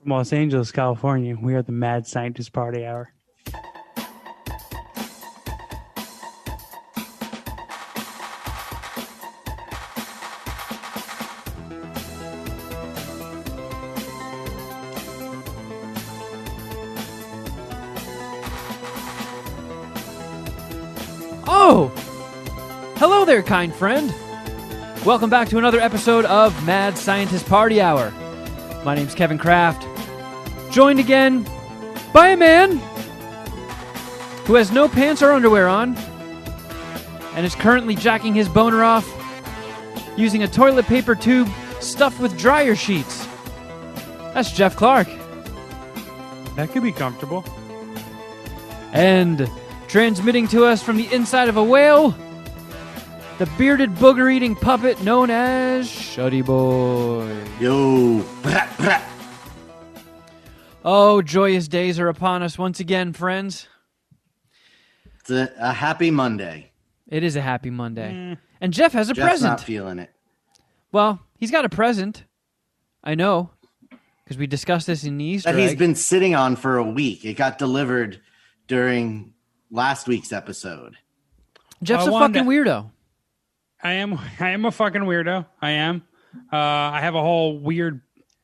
From Los Angeles, California, we are the Mad Scientist Party Hour. Oh! Hello there, kind friend. Welcome back to another episode of Mad Scientist Party Hour. My name's Kevin Kraft, joined again by a man who has no pants or underwear on and is currently jacking his boner off using a toilet paper tube stuffed with dryer sheets. That's Jeff Clark. That could be comfortable. And transmitting to us from the inside of a whale, the bearded booger-eating puppet known as Shuddyboy. Yo. Brat, brat. Oh, joyous days are upon us once again, friends. It's a happy Monday. It is a happy Monday. And Jeff has a Jeff's present. not feeling it. Well, he's got a present. I know, because we discussed this in the Easter That he's egg. been sitting on for a week. It got delivered during last week's episode. Jeff's a fucking weirdo. I am a fucking weirdo. I am. I have a whole weird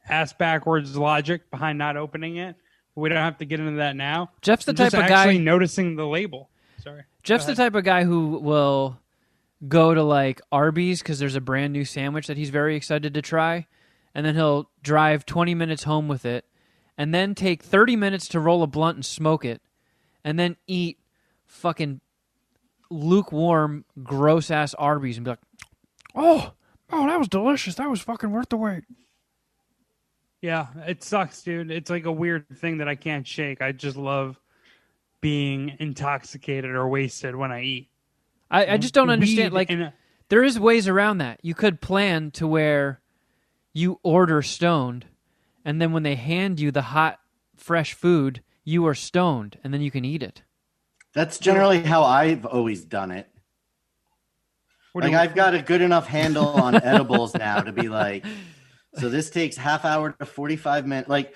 ass backwards logic behind not opening it. We don't have to get into that now. Jeff's the I'm type just of guy actually noticing the label. Sorry. Jeff's the type of guy who will go to like Arby's because there's a brand new sandwich that he's very excited to try, and then he'll drive 20 minutes home with it, and then take 30 minutes to roll a blunt and smoke it, and then eat fucking lukewarm, gross-ass Arby's and be like, oh, that was delicious. That was fucking worth the wait. Yeah, it sucks, dude. It's like a weird thing that I can't shake. I just love being intoxicated or wasted when I eat. I just don't understand. Weed Like, there is ways around that. You could plan to where you order stoned, and then when they hand you the hot, fresh food, you are stoned, and then you can eat it. That's generally how I've always done it. Like, I've got a good enough handle on edibles now to be like, so this takes half hour to 45 minutes. Like,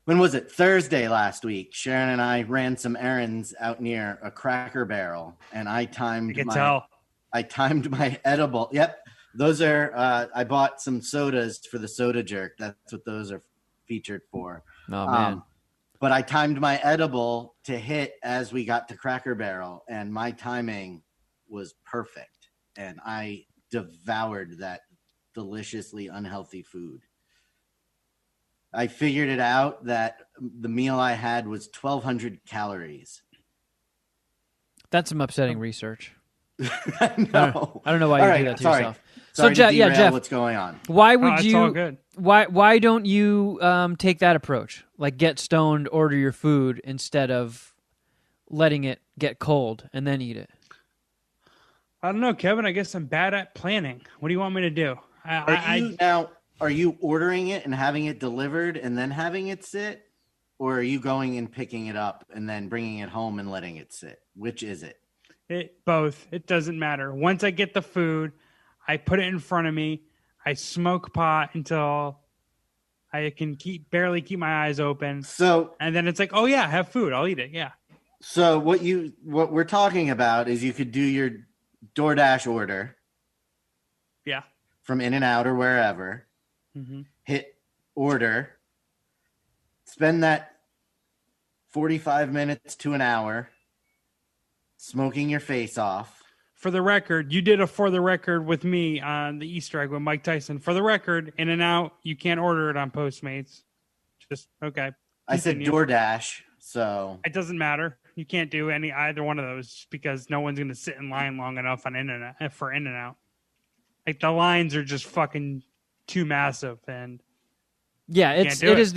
when was it? Thursday last week. Sharon and I ran some errands out near a Cracker Barrel, and I timed my edible. Yep. Those are, I bought some sodas for the soda jerk. That's what those are featured for. Oh, man. But I timed my edible to hit as we got to Cracker Barrel, and my timing was perfect. And I devoured that deliciously unhealthy food. I figured it out that the meal I had was 1,200 calories. That's some upsetting research. I know. I don't know why you do that to yourself. Sorry So, to Jeff, derail what's going on. why would it's you? all good. Why don't you take that approach? Like, get stoned, order your food instead of letting it get cold and then eat it. I don't know, Kevin. I guess I'm bad at planning. What do you want me to do? Are you ordering it and having it delivered and then having it sit? Or are you going and picking it up and then bringing it home and letting it sit? Which is it? Both. It doesn't matter. Once I get the food, I put it in front of me. I smoke pot until I can barely keep my eyes open. And then it's like, oh yeah, have food. I'll eat it. Yeah. So what we're talking about is you could do your DoorDash order. Yeah. From In-N-Out or wherever. Mm-hmm. Hit order. Spend that 45 minutes to an hour smoking your face off. For the record, you did a For the Record with me on the Easter egg with Mike Tyson. For the record, In-N-Out, you can't order it on Postmates. Just, okay. I said DoorDash, so... It doesn't matter. You can't do either one of those because no one's going to sit in line long enough on for In-N-Out. Like, the lines are just fucking too massive, and... Yeah, it is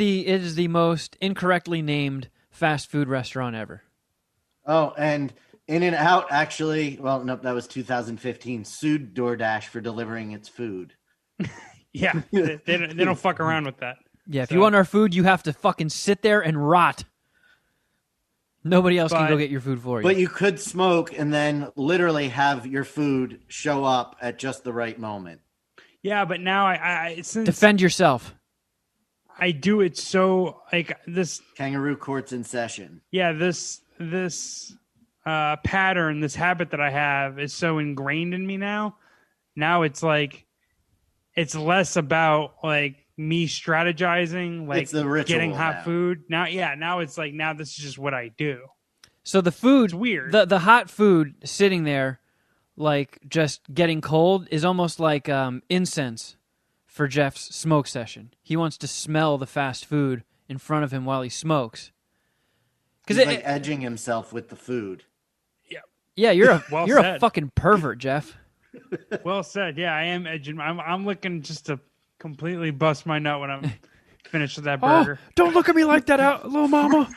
the most incorrectly named fast food restaurant ever. Oh, and In-N-Out actually, well, nope, that was 2015, sued DoorDash for delivering its food. Yeah, they don't fuck around with that. Yeah, if you want our food, you have to fucking sit there and rot. Nobody else can go get your food for you. But you could smoke and then literally have your food show up at just the right moment. Yeah, but now I since defend yourself. I do it so like this kangaroo court's in session. Yeah, this pattern, this habit that I have is so ingrained in me now. Now it's like it's less about like me strategizing, like it's the ritual getting hot now. food. Now it's like now this is just what I do. So the food, it's weird. The hot food sitting there, like just getting cold, is almost like incense for Jeff's smoke session. He wants to smell the fast food in front of him while he smokes. Because he's like edging himself with the food. Yeah, you're a fucking pervert, Jeff. Well said. Yeah, I am edging. I'm looking just to completely bust my nut when I'm finished with that burger. Oh, don't look at me like that, little mama.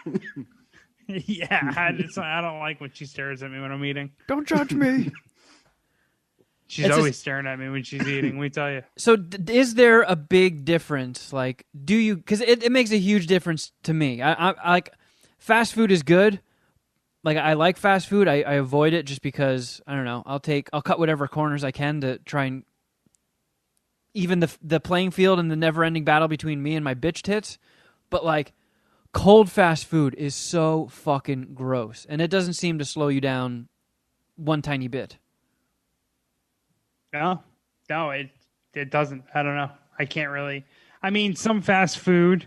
Yeah, I don't like when she stares at me when I'm eating. Don't judge me. She's always staring at me when she's eating. We tell you. So, is there a big difference? Like, do you? Because it makes a huge difference to me. I like fast food is good. Like, I like fast food. I avoid it just because I don't know. I'll cut whatever corners I can to try and even the playing field and the never-ending battle between me and my bitch tits. But like, cold fast food is so fucking gross, and it doesn't seem to slow you down one tiny bit. No, it doesn't. I don't know. I can't really. I mean, some fast food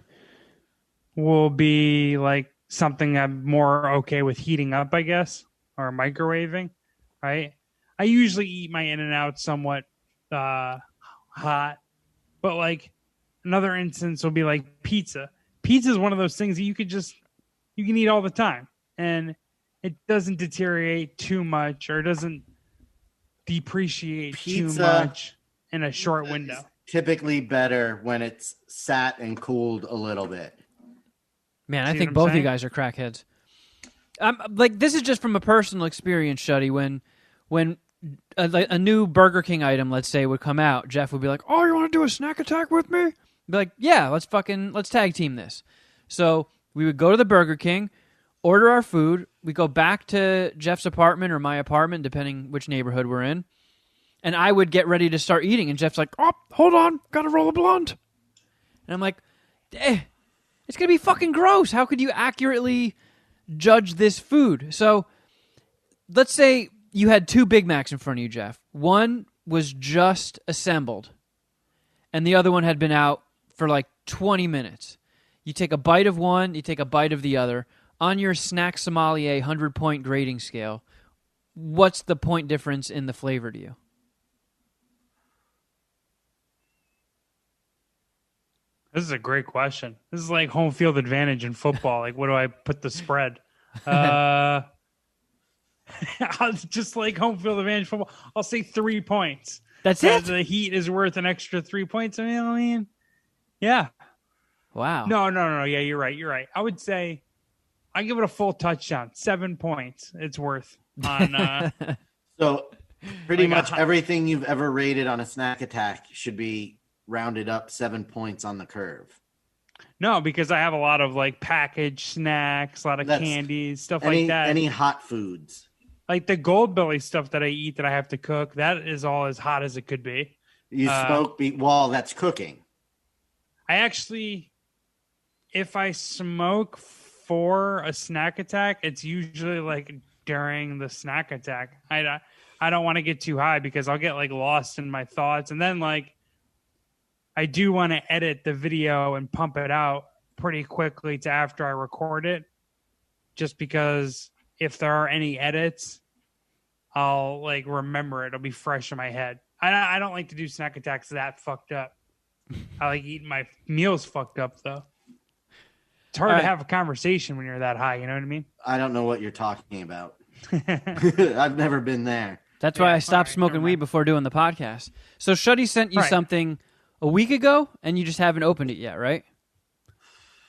will be like something I'm more okay with heating up, I guess, or microwaving, right? I usually eat my In-N-Out somewhat hot, but like another instance will be like pizza. Pizza is one of those things that you can eat all the time, and it doesn't deteriorate too much or doesn't depreciate too much in a short window. Typically better when it's sat and cooled a little bit. Man, I think both of you guys are crackheads. Like, this is just from a personal experience, Shuddy. When a new Burger King item, let's say, would come out, Jeff would be like, "Oh, you want to do a snack attack with me?" I'd be like, "Yeah, let's tag team this." So we would go to the Burger King, order our food. We go back to Jeff's apartment or my apartment, depending which neighborhood we're in. And I would get ready to start eating. And Jeff's like, "Oh, hold on. Got to roll a blunt." And I'm like, it's going to be fucking gross. How could you accurately judge this food? So let's say you had 2 Big Macs in front of you, Jeff. One was just assembled, and the other one had been out for like 20 minutes. You take a bite of one, you take a bite of the other. On your snack sommelier 100-point grading scale, what's the point difference in the flavor to you? This is a great question. This is like home field advantage in football. Like, what do I put the spread? Just like home field advantage football, I'll say 3 points. That's it? The Heat is worth an extra 3 points. I mean, yeah. Wow. No. Yeah, you're right. I would say I give it a full touchdown. 7 points. It's worth on. So pretty much everything you've ever rated on a snack attack should be rounded up 7 points on the curve. No, because I have a lot of like packaged snacks, a lot of candies, stuff like that. Any hot foods. Like the gold belly stuff that I eat that I have to cook, that is all as hot as it could be. You smoke well, that's cooking. I actually, if I smoke for a snack attack, it's usually like during the snack attack. I don't want to get too high because I'll get like lost in my thoughts. And then like I do want to edit the video and pump it out pretty quickly to after I record it, just because if there are any edits, I'll like remember it. It'll be fresh in my head. I don't like to do snack attacks that fucked up. I like eating my meals fucked up though. It's hard to have a conversation when you're that high. You know what I mean? I don't know what you're talking about. I've never been there. That's why I stopped smoking weed before doing the podcast. So Shuddy sent you something a week ago, and you just haven't opened it yet, right?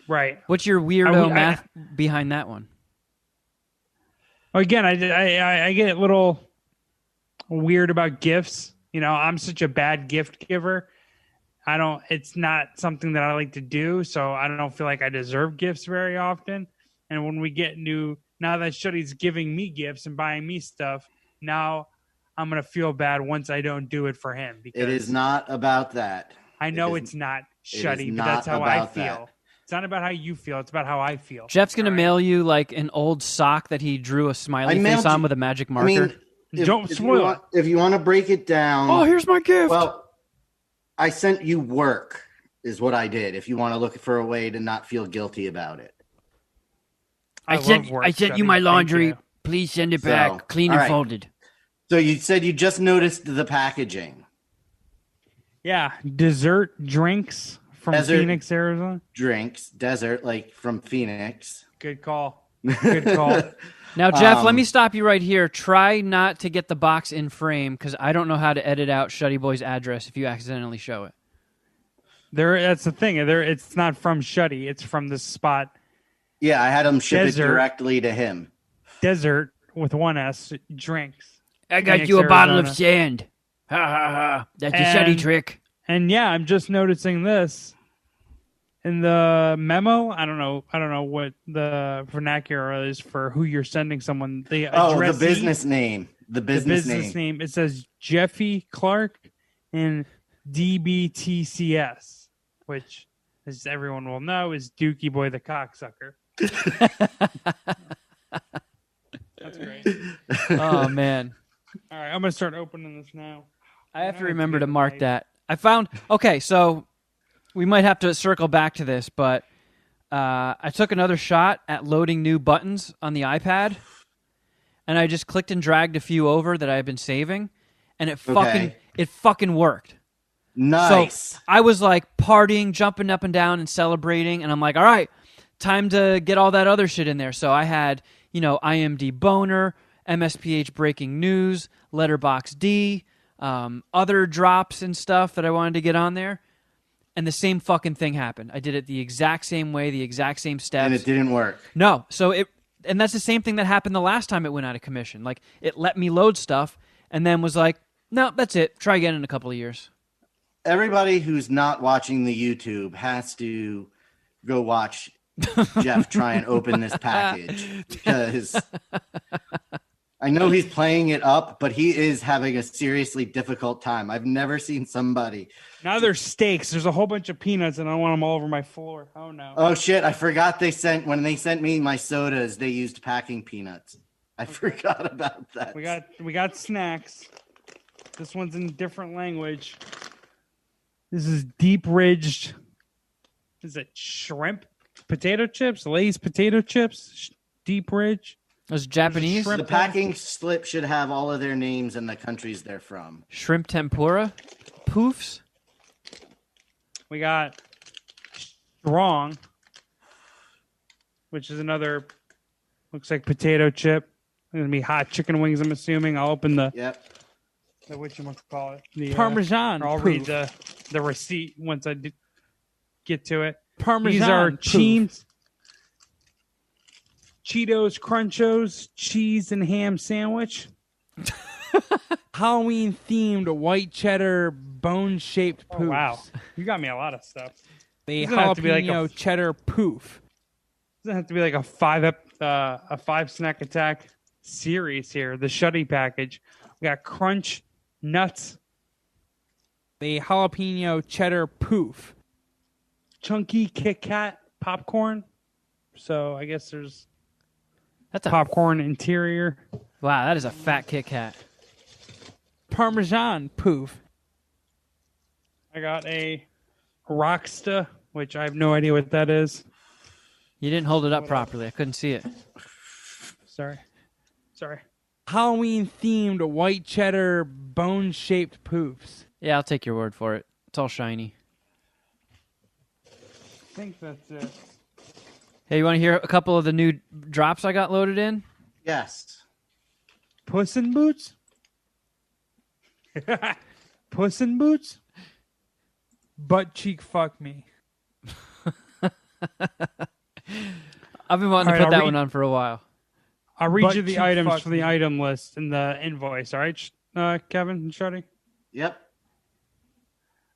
Right. What's your weirdo math behind that one? Again, I get a little weird about gifts. You know, I'm such a bad gift giver. It's not something that I like to do, so I don't feel like I deserve gifts very often. And when we get now that Shuddy's giving me gifts and buying me stuff, now I'm going to feel bad once I don't do it for him. Because it is not about that. I know it's not. Shuddy, but that's how I feel. It's not about how you feel. It's about how I feel. Jeff's going to mail you like an old sock that he drew a smiley face on with a magic marker. I mean, don't spoil it. If you want to break it down. Oh, here's my gift. Well, I sent you work is what I did. If you want to look for a way to not feel guilty about it. I sent you my laundry. Please send it back. Clean and folded. So you said you just noticed the packaging. Yeah. Dessert drinks. From Phoenix, Arizona? Drinks, desert, like from Phoenix. Good call. Good call. Now, Jeff, let me stop you right here. Try not to get the box in frame because I don't know how to edit out Shuddyboy's address if you accidentally show it. That's the thing. It's not from Shuddy. It's from this spot. Yeah, I had him ship it directly to him. Desert with one S, drinks. I got Phoenix, you a Arizona. bottle of sand. Ha, ha, ha. That's a Shuddy trick. And yeah, I'm just noticing this in the memo. I don't know what the vernacular is for who you're sending someone. The business name. The business name. It says Jeffy Clark and DBTCS, which, as everyone will know, is Dookie Boy the cocksucker. That's great. Oh man! All right, I'm gonna start opening this now. I have to remember to mark that. I found so we might have to circle back to this, but I took another shot at loading new buttons on the iPad, and I just clicked and dragged a few over that I had been saving, and it fucking worked. Nice. So I was like partying, jumping up and down, and celebrating, and I'm like, all right, time to get all that other shit in there. So I had, IMD Boner, MSPH Breaking News, Letterbox D. Other drops and stuff that I wanted to get on there, and the same fucking thing happened. I did it the exact same way, the exact same steps, and it didn't work. No, and that's the same thing that happened the last time it went out of commission. Like, it let me load stuff, and then was like, no, that's it. Try again in a couple of years. Everybody who's not watching the YouTube has to go watch Jeff try and open this package because I know he's playing it up, but he is having a seriously difficult time. I've never seen somebody. Now there's steaks. There's a whole bunch of peanuts, and I don't want them all over my floor. Oh, no. Oh, shit. I forgot when they sent me my sodas, they used packing peanuts. I forgot about that. We got snacks. This one's in a different language. This is deep-ridged. Is it shrimp? Potato chips? Lay's potato chips? Deep ridge? Those Japanese? The packing slip should have all of their names and the countries they're from. Shrimp tempura? Poofs? We got Strong, which is another, looks like potato chip. It's going to be hot chicken wings, I'm assuming. I'll open the whatchamacallit. The Parmesan. I'll read the receipt once I get to it. Parmesan. These are Cheetos Crunchos cheese and ham sandwich. Halloween themed white cheddar bone shaped poof. Oh, wow, you got me a lot of stuff. The jalapeno cheddar poof. Doesn't have to be like a five snack attack series here. The Shuddy package. We got crunch nuts. The jalapeno cheddar poof. Chunky Kit Kat popcorn. So I guess there's that's a popcorn interior. Wow, that is a fat Kit Kat. Parmesan poof. I got a Rocksta, which I have no idea what that is. You didn't hold it up properly. I couldn't see it. Sorry. Halloween themed white cheddar bone shaped poofs. Yeah, I'll take your word for it. It's all shiny. I think that's it. Hey, you want to hear a couple of the new drops I got loaded in? Yes. Puss in Boots? Puss in Boots? Butt cheek fuck me. I've been wanting to put that one on for a while. I'll read you the items for the item list in the invoice. All right, Kevin and Shuddy? Yep.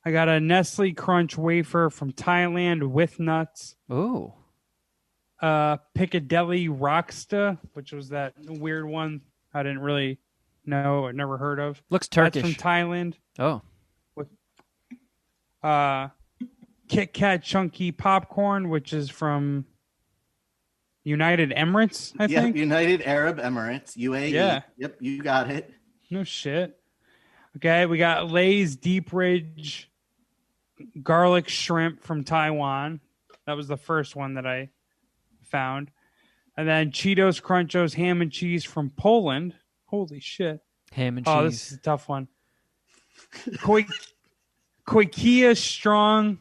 I got a Nestle Crunch wafer from Thailand with nuts. Ooh. Piccadilly Rocksta, which was that weird one I didn't really know or never heard of. Looks Turkish. That's from Thailand. Oh. Kit Kat Chunky Popcorn, which is from United Emirates, I think. United Arab Emirates, UAE. Yeah. Yep, you got it. No shit. Okay, we got Lay's Deep Ridge Garlic Shrimp from Taiwan. That was the first one that I found. And then Cheetos Crunchos Ham and Cheese from Poland. Holy shit. Ham and cheese. Oh, this is a tough one. Koikia Strong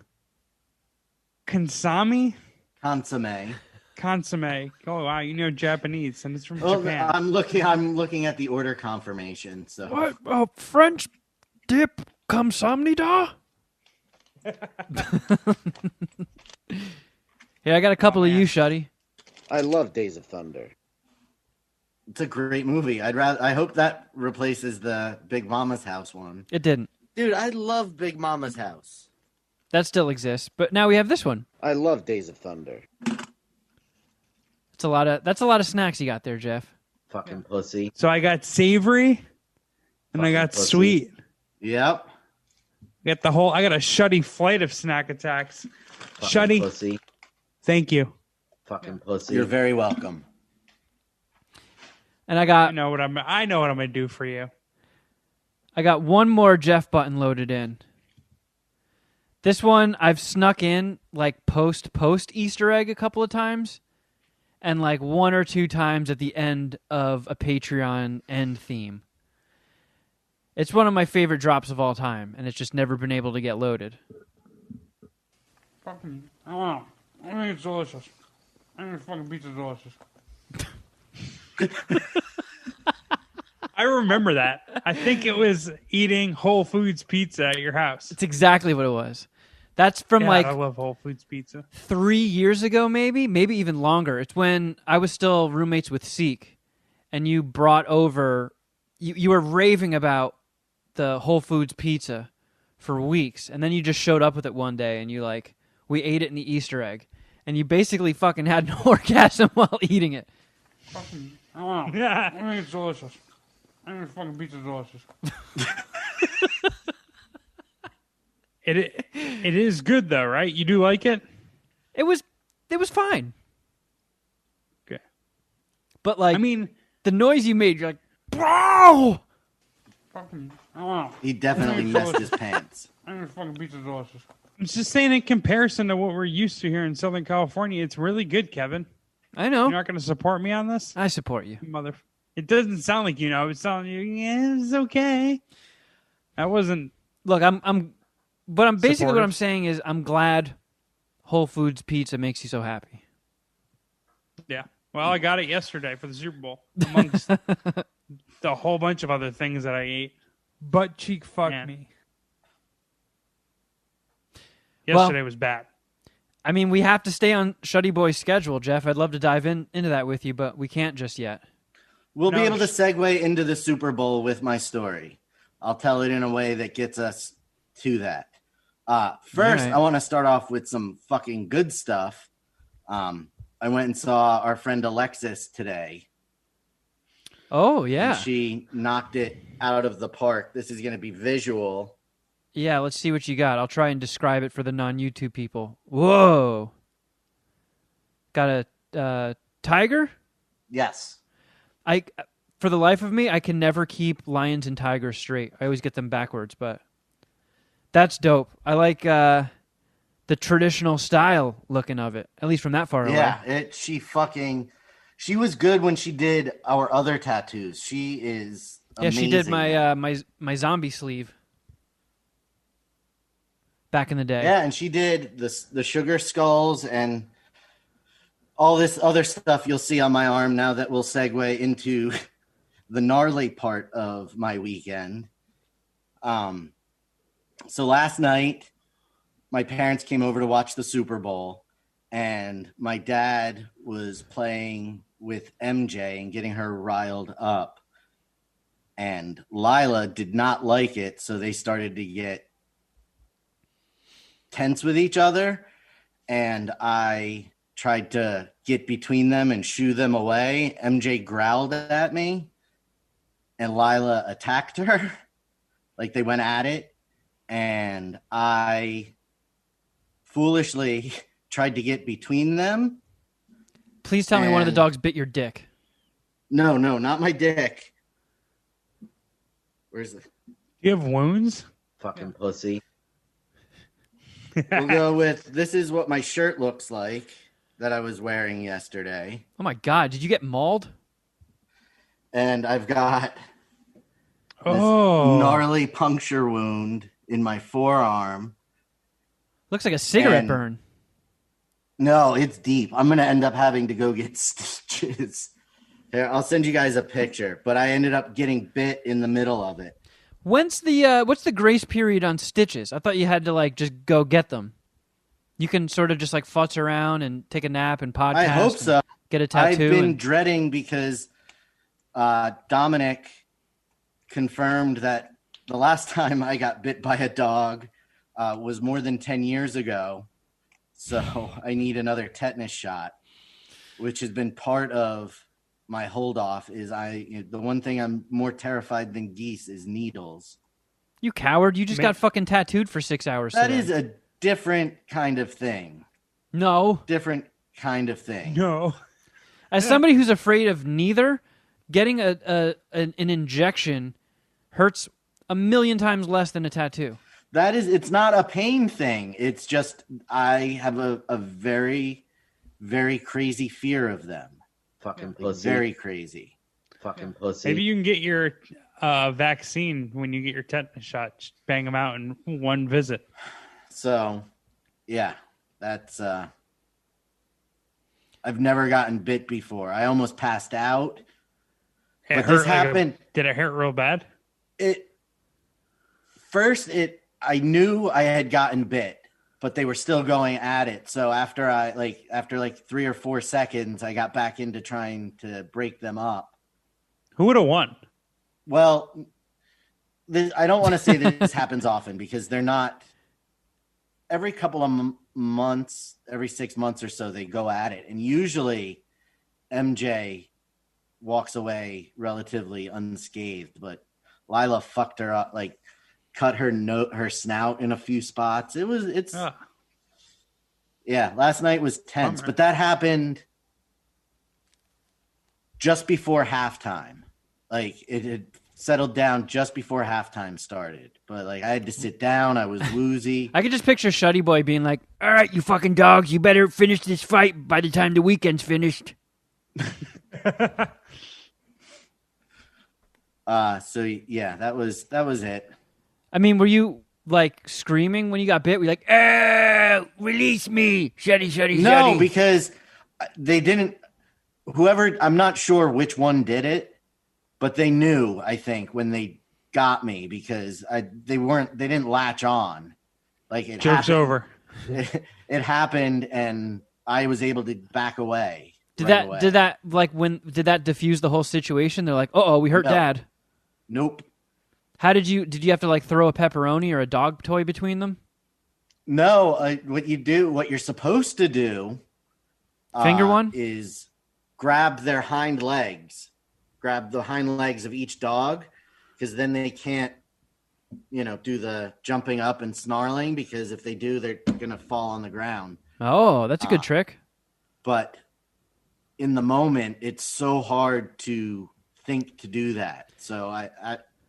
Consomme. Oh wow, you know Japanese, and it's from Japan. I'm looking at the order confirmation. So what? French dip consomme da? Yeah, I got a couple of you, Shuddy. I love Days of Thunder. It's a great movie. I hope that replaces the Big Mama's House one. It didn't. Dude, I love Big Mama's House. That still exists, but now we have this one. I love Days of Thunder. That's a lot of snacks you got there, Jeff. Fucking pussy. So I got savory, and I got sweet. Yep. I got a Shuddy flight of snack attacks. Shuddy, pussy. Thank you. Fucking pussy. You're very welcome. And I got. I know what I'm gonna do for you. I got one more Jeff button loaded in. This one I've snuck in like post Easter egg a couple of times, and like one or two times at the end of a Patreon end theme. It's one of my favorite drops of all time, and it's just never been able to get loaded. Fucking, I don't know. I think it's delicious. I think fucking pizza's delicious. I remember that. I think it was eating Whole Foods pizza at your house. It's exactly what it was. That's from I love Whole Foods pizza. 3 years ago, maybe even longer. It's when I was still roommates with Seek, and you brought over. You were raving about the Whole Foods pizza for weeks, and then you just showed up with it one day, and we ate it in the Easter egg, and you basically fucking had an orgasm while eating it. Fucking, I don't know. Yeah, I think it's delicious. I think fucking pizza's delicious. It is good though, right? You do like it? It was fine. Okay. But the noise you made, you're like, bro! Fucking, I don't know. He definitely messed his pants. I think fucking pizza's delicious. I'm just saying in comparison to what we're used to here in Southern California, it's really good, Kevin. I know. You're not going to support me on this? I support you. It doesn't sound like you know. It's telling you, yeah, it's okay. That wasn't. Look, I'm basically supportive. what I'm saying is I'm glad Whole Foods pizza makes you so happy. Yeah. Well, I got it yesterday for the Super Bowl amongst the whole bunch of other things that I ate. Butt cheek fuck me. Yesterday was bad. I mean, we have to stay on Shuddyboy's schedule, Jeff. I'd love to dive into that with you, but we can't just yet. We'll be able to segue into the Super Bowl with my story. I'll tell it in a way that gets us to that. First, I want to start off with some fucking good stuff. I went and saw our friend Alexis today. Oh, yeah. And she knocked it out of the park. This is going to be visual. Yeah, let's see what you got. I'll try and describe it for the non-YouTube people. Whoa. Got a tiger? Yes. For the life of me, I can never keep lions and tigers straight. I always get them backwards, but that's dope. I like the traditional style looking of it, at least from that far away. Yeah, she was good when she did our other tattoos. She is amazing. Yeah, she did my zombie sleeve back in the day. Yeah, and she did the sugar skulls and all this other stuff you'll see on my arm now that will segue into the gnarly part of my weekend. So last night, my parents came over to watch the Super Bowl, and my dad was playing with MJ and getting her riled up. And Lila did not like it, so they started to get tense with each other, and I tried to get between them and shoo them away. MJ growled at me, and Lila attacked her. Like, they went at it, and I foolishly tried to get between them. Please tell me one of the dogs bit your dick. No, not my dick. Where's it? Do you have wounds? Fucking pussy. We'll go with, this is what my shirt looks like that I was wearing yesterday. Oh my God, did you get mauled? And I've got this gnarly puncture wound in my forearm. Looks like a cigarette burn. No, it's deep. I'm going to end up having to go get stitches. Here, I'll send you guys a picture, but I ended up getting bit in the middle of it. What's the grace period on stitches? I thought you had to like just go get them. You can sort of just like futz around and take a nap and podcast. I hope so. Get a tattoo. I've been dreading because Dominic confirmed that the last time I got bit by a dog was more than 10 years ago. So I need another tetanus shot, which has been part of my hold off. The one thing I'm more terrified than geese is needles. You coward. You just got fucking tattooed for 6 hours. That is a different kind of thing. No. Different kind of thing. No. As somebody who's afraid of neither, getting an injection hurts 1,000,000 times less than a tattoo. It's not a pain thing. It's just I have a very, very crazy fear of them. Fucking pussy. Very crazy. Fucking pussy. Maybe you can get your vaccine when you get your tetanus shot. Just bang them out in one visit. So, yeah, that's... I've never gotten bit before. I almost passed out. But this happened... Did it hurt real bad? I knew I had gotten bit, but they were still going at it. So after 3 or 4 seconds, I got back into trying to break them up. Who would have won? Well, I don't want to say that this happens often because they're not. Every couple of months, every 6 months or so, they go at it, and usually MJ walks away relatively unscathed. But Lila fucked her up, like cut her snout in a few spots. Yeah, last night was tense, but that happened just before halftime. Like it had settled down just before halftime started. But like I had to sit down, I was woozy. I could just picture Shuddyboy being like, "All right, you fucking dogs, you better finish this fight by the time the weekend's finished." So yeah, that was it. I mean, were you like screaming when you got bit? Were you like, "Oh, release me, Shuddy"? No, because they didn't. I'm not sure which one did it, but they knew. I think when they got me because they didn't latch on. Like it joke's happened. Over. It happened, and I was able to back away. Did that diffuse the whole situation? They're like, "Uh-oh, we hurt Dad." Nope. How did you have to like throw a pepperoni or a dog toy between them? No, what you're supposed to do finger one is grab their hind legs. Grab the hind legs of each dog because then they can't, do the jumping up and snarling because if they do, they're going to fall on the ground. Oh, that's a good trick. But in the moment, it's so hard to think to do that. So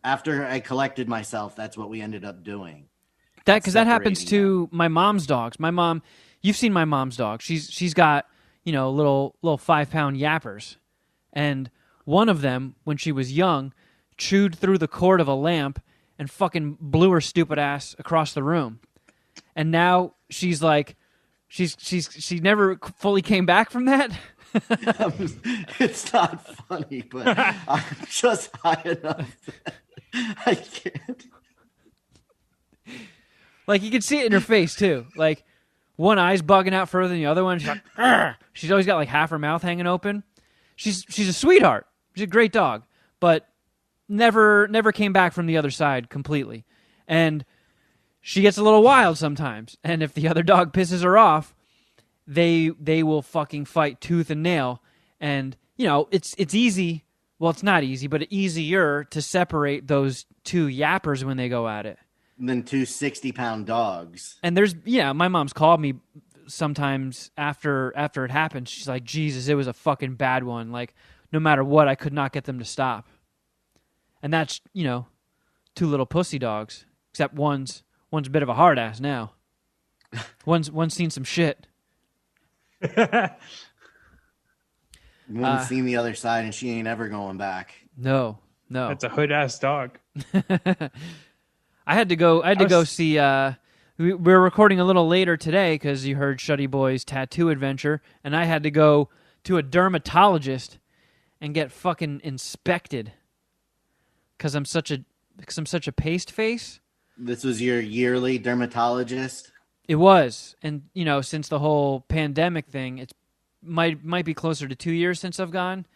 after I collected myself, that's what we ended up doing. Because that happens to my mom's dogs. My mom, you've seen my mom's dog. She's got little 5-pound yappers, and one of them, when she was young, chewed through the cord of a lamp and fucking blew her stupid ass across the room. And now she's like, she never fully came back from that. It's not funny, but I'm just high enough that I can't. Like you can see it in her face too. Like one eye's bugging out further than the other one. She's like, "Argh!" She's always got like half her mouth hanging open. She's a sweetheart. She's a great dog, but never came back from the other side completely. And she gets a little wild sometimes. And if the other dog pisses her off, they will fucking fight tooth and nail. And it's easy. Well, it's not easy, but easier to separate those two yappers when they go at it. than two 60-pound dogs. And my mom's called me sometimes after it happened. She's like, Jesus, it was a fucking bad one. Like, no matter what, I could not get them to stop. And that's, two little pussy dogs. Except one's a bit of a hard ass now. One's seen some shit. One's seen the other side, and she ain't ever going back. No. That's a hood ass dog. I had to go see. We're recording a little later today because you heard Shuddyboy's tattoo adventure, and I had to go to a dermatologist and get fucking inspected because I'm such a paste face. This was your yearly dermatologist? It was, and since the whole pandemic thing, it's might be closer to 2 years since I've gone,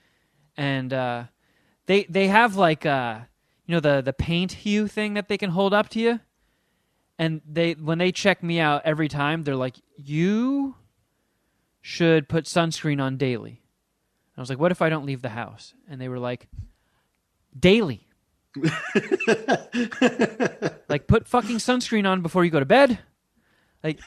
and they have like the paint hue thing that they can hold up to you, and when they check me out every time, they're like, you should put sunscreen on daily. I was like, what if I don't leave the house? And they were like, daily. Like, put fucking sunscreen on before you go to bed. Like,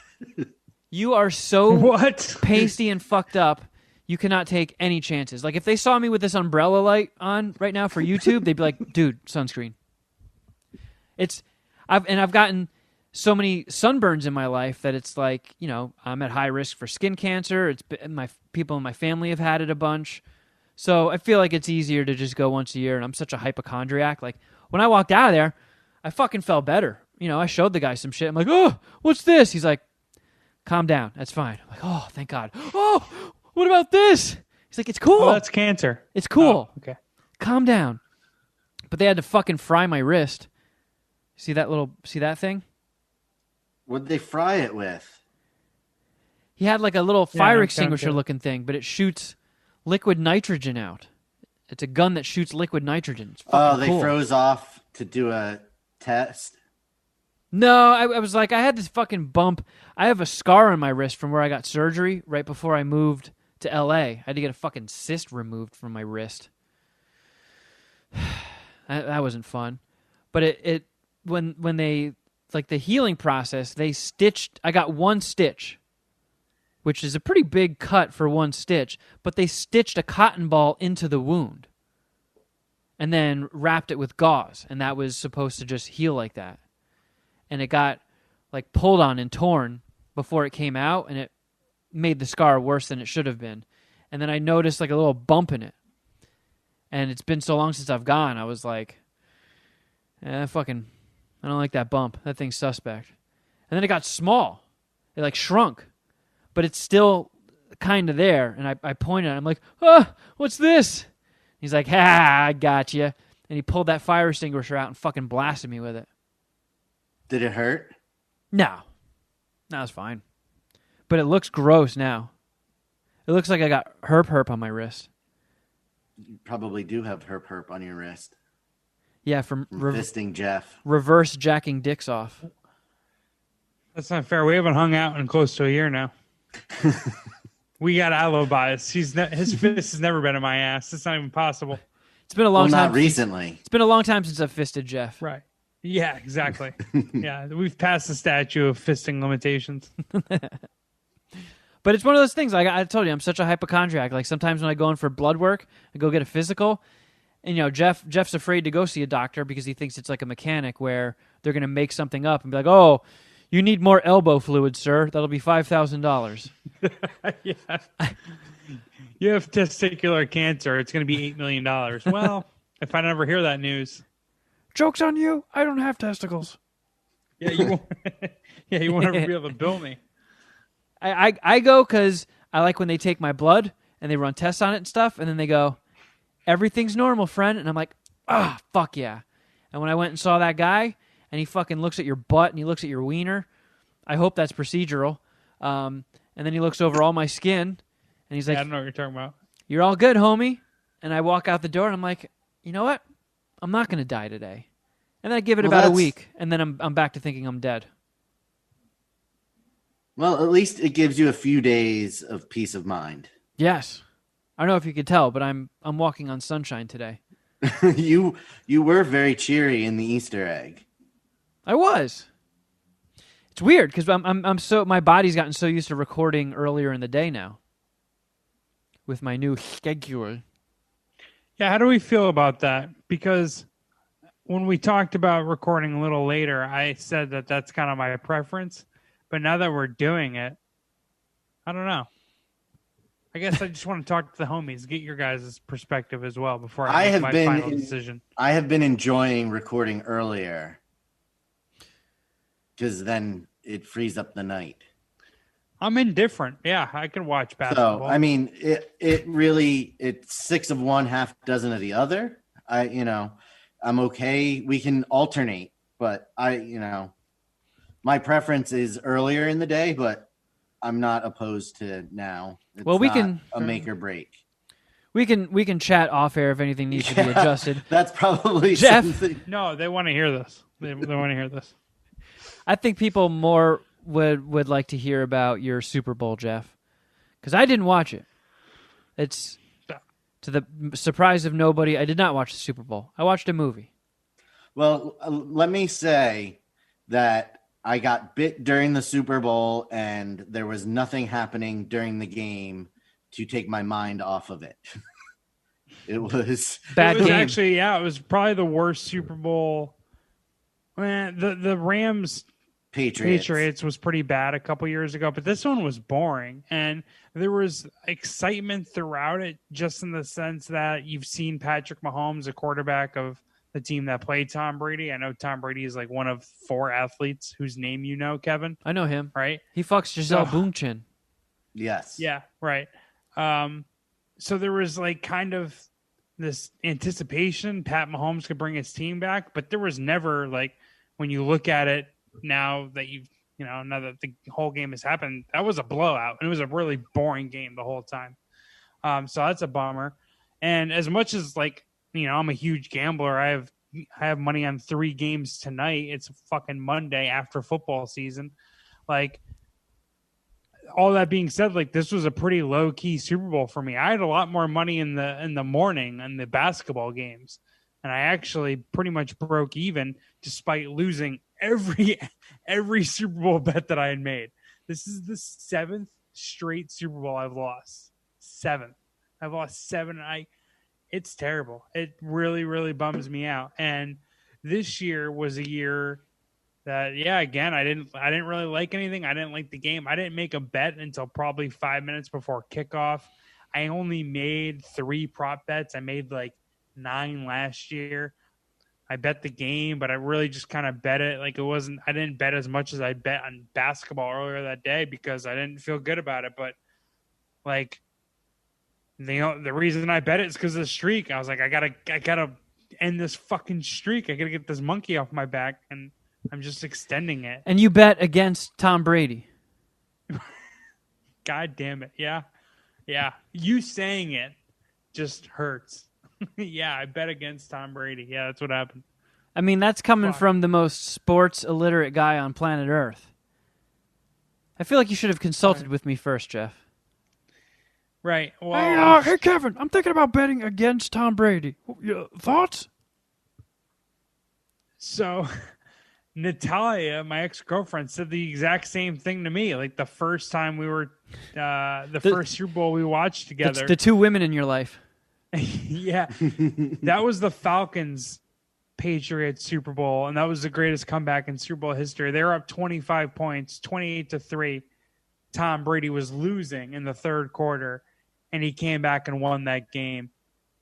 you are so pasty and fucked up, you cannot take any chances. Like, if they saw me with this umbrella light on right now for YouTube, they'd be like, dude, sunscreen. I've gotten so many sunburns in my life that it's like, I'm at high risk for skin cancer. People in my family have had it a bunch. So I feel like it's easier to just go once a year, and I'm such a hypochondriac. Like, when I walked out of there, I fucking felt better. I showed the guy some shit. I'm like, oh, what's this? He's like, calm down. That's fine. I'm like, oh, thank God. Oh, what about this? He's like, it's cool. Oh, that's cancer. It's cool. Oh, okay. Calm down. But they had to fucking fry my wrist. See that thing? What'd they fry it with? He had like a little fire extinguisher looking thing, but it shoots liquid nitrogen out. It's a gun that shoots liquid nitrogen. It's fucking they cool. froze off to do a test? No, I was like, I had this fucking bump. I have a scar on my wrist from where I got surgery right before I moved to LA. I had to get a fucking cyst removed from my wrist. That wasn't fun. But when they, like the healing process, I got one stitch, which is a pretty big cut for one stitch, but they stitched a cotton ball into the wound and then wrapped it with gauze, and that was supposed to just heal like that. And it got like pulled on and torn before it came out, and it made the scar worse than it should have been. And then I noticed like a little bump in it. And it's been so long since I've gone, I was like, I don't like that bump. That thing's suspect. And then it got small. It like shrunk. But it's still kind of there. And I pointed at it. I'm like, what's this? He's like, I got you. And he pulled that fire extinguisher out and fucking blasted me with it. Did it hurt? No, it's fine. But it looks gross now. It looks like I got herp on my wrist. You probably do have herp on your wrist. Yeah, from fisting Jeff. Reverse jacking dicks off. That's not fair. We haven't hung out in close to a year now. We got alibis. His fist has never been in my ass. It's not even possible. It's been a long time. Not recently. It's been a long time since I've fisted Jeff. Right. Yeah, exactly. Yeah, we've passed the statute of fisting limitations. But it's one of those things. Like I told you, I'm such a hypochondriac. Like sometimes when I go in for blood work, I go get a physical, and Jeff's afraid to go see a doctor because he thinks it's like a mechanic where they're going to make something up and be like, "Oh, you need more elbow fluid, sir. That'll be $5,000." Yeah. You have testicular cancer. It's going to be $8 million. Well, if I never hear that news. Joke's on you. I don't have testicles. Yeah, you won't. Yeah, you won't ever be able to bill me. I go because I like when they take my blood and they run tests on it and stuff, and then they go, everything's normal, friend. And I'm like, fuck yeah. And when I went and saw that guy, and he fucking looks at your butt and he looks at your wiener, I hope that's procedural. And then he looks over all my skin, and he's like, I don't know what you're talking about. You're all good, homie. And I walk out the door, and I'm like, you know what? I'm not going to die today. And then I give it about a week, and then I'm back to thinking I'm dead. Well, at least it gives you a few days of peace of mind. Yes. I don't know if you could tell, but I'm walking on sunshine today. You were very cheery in the Easter egg. I was. It's weird because I'm so my body's gotten so used to recording earlier in the day now with my new schedule. Yeah, how do we feel about that? Because when we talked about recording a little later, I said that that's kind of my preference. But now that we're doing it, I don't know. I guess I just want to talk to the homies, get your guys' perspective as well before I make my final decision. I have been enjoying recording earlier because then it frees up the night. I'm indifferent. Yeah, I can watch basketball. So, I mean, it's 6 of one, half dozen of the other. I'm okay. We can alternate, but my preference is earlier in the day, but I'm not opposed to now. It's we can a make or break. We can chat off air if anything needs to be adjusted. That's probably Jeff. Something. No, they want to hear this. They want to hear this. I think people more would like to hear about your Super Bowl, Jeff, because I didn't watch it. It's to the surprise of nobody. I did not watch the Super Bowl. I watched a movie. Well, let me say that I got bit during the Super Bowl, and there was nothing happening during the game to take my mind off of it. It was bad. It was game. Actually, yeah, it was probably the worst Super Bowl. The Rams Patriots was pretty bad a couple years ago, but this one was boring, and there was excitement throughout it, just in the sense that you've seen Patrick Mahomes, a quarterback of the team that played Tom Brady. I know Tom Brady is like one of 4 athletes whose name you know, Kevin. I know him. Right? He fucks Gisele Bündchen. Yes. Yeah, right. So there was like kind of this anticipation Pat Mahomes could bring his team back, but there was never like, when you look at it now that now that the whole game has happened, that was a blowout. And it was a really boring game the whole time. So that's a bummer. And as much as I'm a huge gambler, I have money on 3 games tonight. It's fucking Monday after football season. Like, all that being said, like, this was a pretty low key Super Bowl for me. I had a lot more money in the morning in the basketball games, and I actually pretty much broke even despite losing every Super Bowl bet that I had made. This is the 7th straight Super Bowl I've lost. 7th. I've lost 7. It's terrible. It really, really bums me out. And this year was a year that, again, I didn't really like anything. I didn't like the game. I didn't make a bet until probably 5 minutes before kickoff. I only made 3 prop bets. I made like 9 last year. I bet the game, but I really just kind of bet it. Like, I didn't bet as much as I bet on basketball earlier that day because I didn't feel good about it. But like, the reason I bet it is because of the streak. I was like, I gotta end this fucking streak. I gotta get this monkey off my back, and I'm just extending it. And you bet against Tom Brady. God damn it. Yeah. You saying it just hurts. Yeah, I bet against Tom Brady. Yeah, that's what happened. I mean, that's coming from the most sports illiterate guy on planet Earth. I feel like you should have consulted with me first, Jeff. Right. Well, hey, Kevin, I'm thinking about betting against Tom Brady. Thoughts? So, Natalia, my ex-girlfriend, said the exact same thing to me. Like, the first time we were, the first Super Bowl we watched together. The 2 women in your life. Yeah. That was the Falcons Patriots Super Bowl, and that was the greatest comeback in Super Bowl history. They were up 25 points, 28-3. Tom Brady was losing in the third quarter, and he came back and won that game.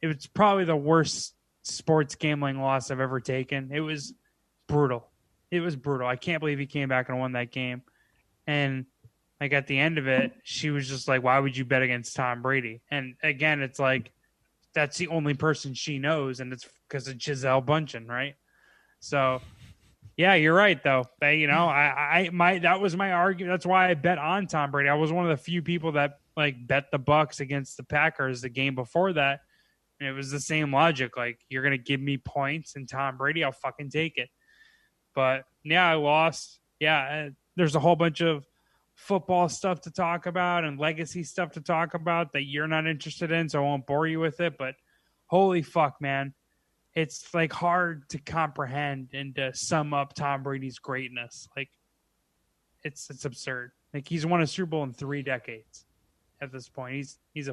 It was probably the worst sports gambling loss I've ever taken. It was brutal. I can't believe he came back and won that game. And like, at the end of it, she was just like, why would you bet against Tom Brady? And again, it's like, that's the only person she knows, and it's because of Gisele Bündchen, right? So, yeah, you're right, though. That was my argument. That's why I bet on Tom Brady. I was one of the few people that bet the Bucs against the Packers the game before that, and it was the same logic. Like, you're gonna give me points and Tom Brady, I'll fucking take it. But yeah, I lost. Yeah, there's a whole bunch of football stuff to talk about and legacy stuff to talk about that you're not interested in, so I won't bore you with it. But holy fuck, man. it's like hard to comprehend and to sum up Tom Brady's greatness. Like it's absurd. Like he's won a Super Bowl in 3 decades at this point. He's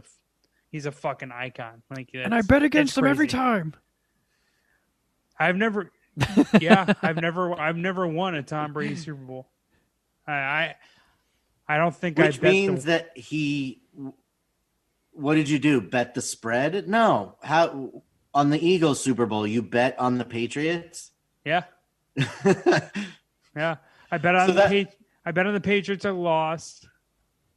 a fucking icon. Like and I bet against him every time. I've never won a Tom Brady Super Bowl. I don't think I bet. Which means that what did you do? Bet the spread? No. How on the Eagles Super Bowl? You bet on the Patriots? Yeah. Yeah. I bet on the Patriots. I lost.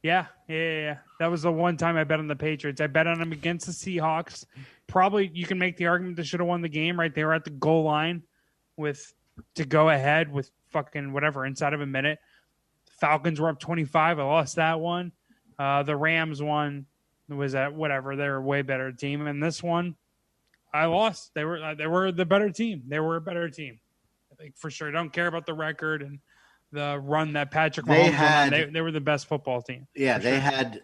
Yeah. That was the one time I bet on the Patriots. I bet on them against the Seahawks. Probably you can make the argument they should have won the game, right? They were at the goal line to go ahead with fucking whatever inside of a minute. Falcons were up 25. I lost that one. The Rams won. Was at whatever. They were a way better team. And this one, I lost. They were the better team. They were a better team. I think for sure. Don't care about the record and the run that Patrick Mahomes won. They were the best football team. Yeah, they had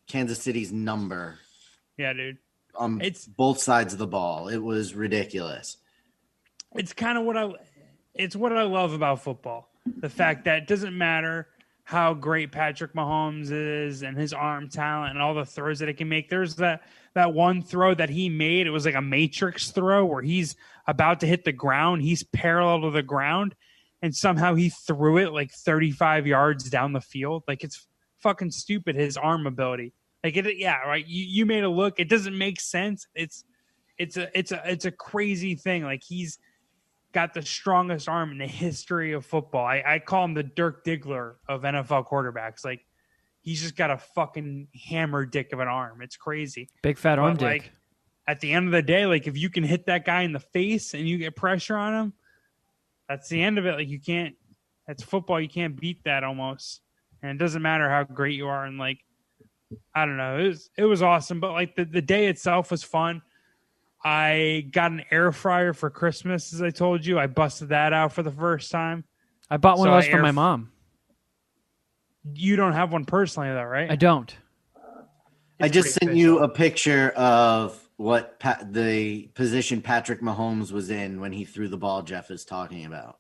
Kansas City's number. Yeah, dude. On both sides of the ball. It was ridiculous. It's kind of what I love about football. The fact that it doesn't matter how great Patrick Mahomes is and his arm talent and all the throws that he can make. There's that one throw that he made. It was like a matrix throw where he's about to hit the ground. He's parallel to the ground, and somehow he threw it like 35 yards down the field. Like it's fucking stupid, his arm ability. Like right. You made it look. It doesn't make sense. It's a crazy thing. Like he's got the strongest arm in the history of football. I call him the Dirk Diggler of NFL quarterbacks. Like he's just got a fucking hammer dick of an arm. It's crazy. Big fat arm dick. Like at the end of the day, like if you can hit that guy in the face and you get pressure on him, that's the end of it. Like you can't. That's football. You can't beat that almost. And it doesn't matter how great you are. And like I don't know, it was awesome. But like the day itself was fun. I got an air fryer for Christmas, as I told you. I busted that out for the first time. I bought one of those for my mom. You don't have one personally, though, right? I don't. I just sent you a picture of what the position Patrick Mahomes was in when he threw the ball Jeff is talking about.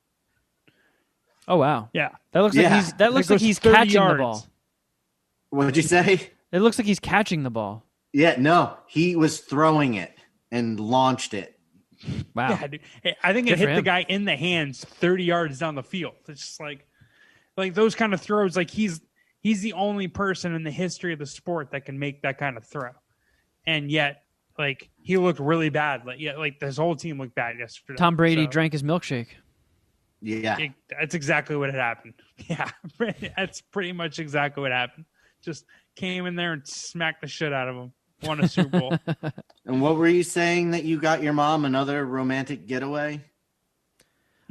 Oh, wow. Yeah. That looks like he's catching the ball. What did you say? It looks like he's catching the ball. Yeah, no. He was throwing it and launched it. Wow. Yeah, dude. I think it hit the guy in the hands 30 yards down the field. It's just like those kind of throws. Like he's the only person in the history of the sport that can make that kind of throw. And yet, like he looked really bad. Like this whole team looked bad yesterday. Tom Brady drank his milkshake. Yeah. That's exactly what had happened. Yeah. That's pretty much exactly what happened. Just came in there and smacked the shit out of him. Won a Super Bowl. And what were you saying that you got your mom another romantic getaway?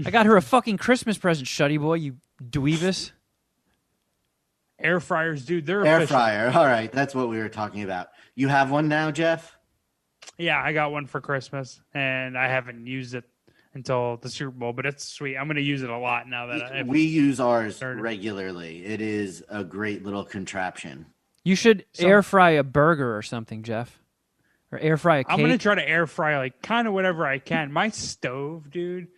I got her a fucking Christmas present, Shuddyboy, you dweebus. Air fryers, dude. They're air official. Fryer. All right, that's what we were talking about. You have one now, Jeff? Yeah, I got one for Christmas, and I haven't used it until the Super Bowl, but it's sweet. I'm going to use it a lot now that we use ours regularly. It is a great little contraption. You should air fry a burger or something, Jeff. Or air fry a cake. I'm going to try to air fry like kind of whatever I can. My stove, dude,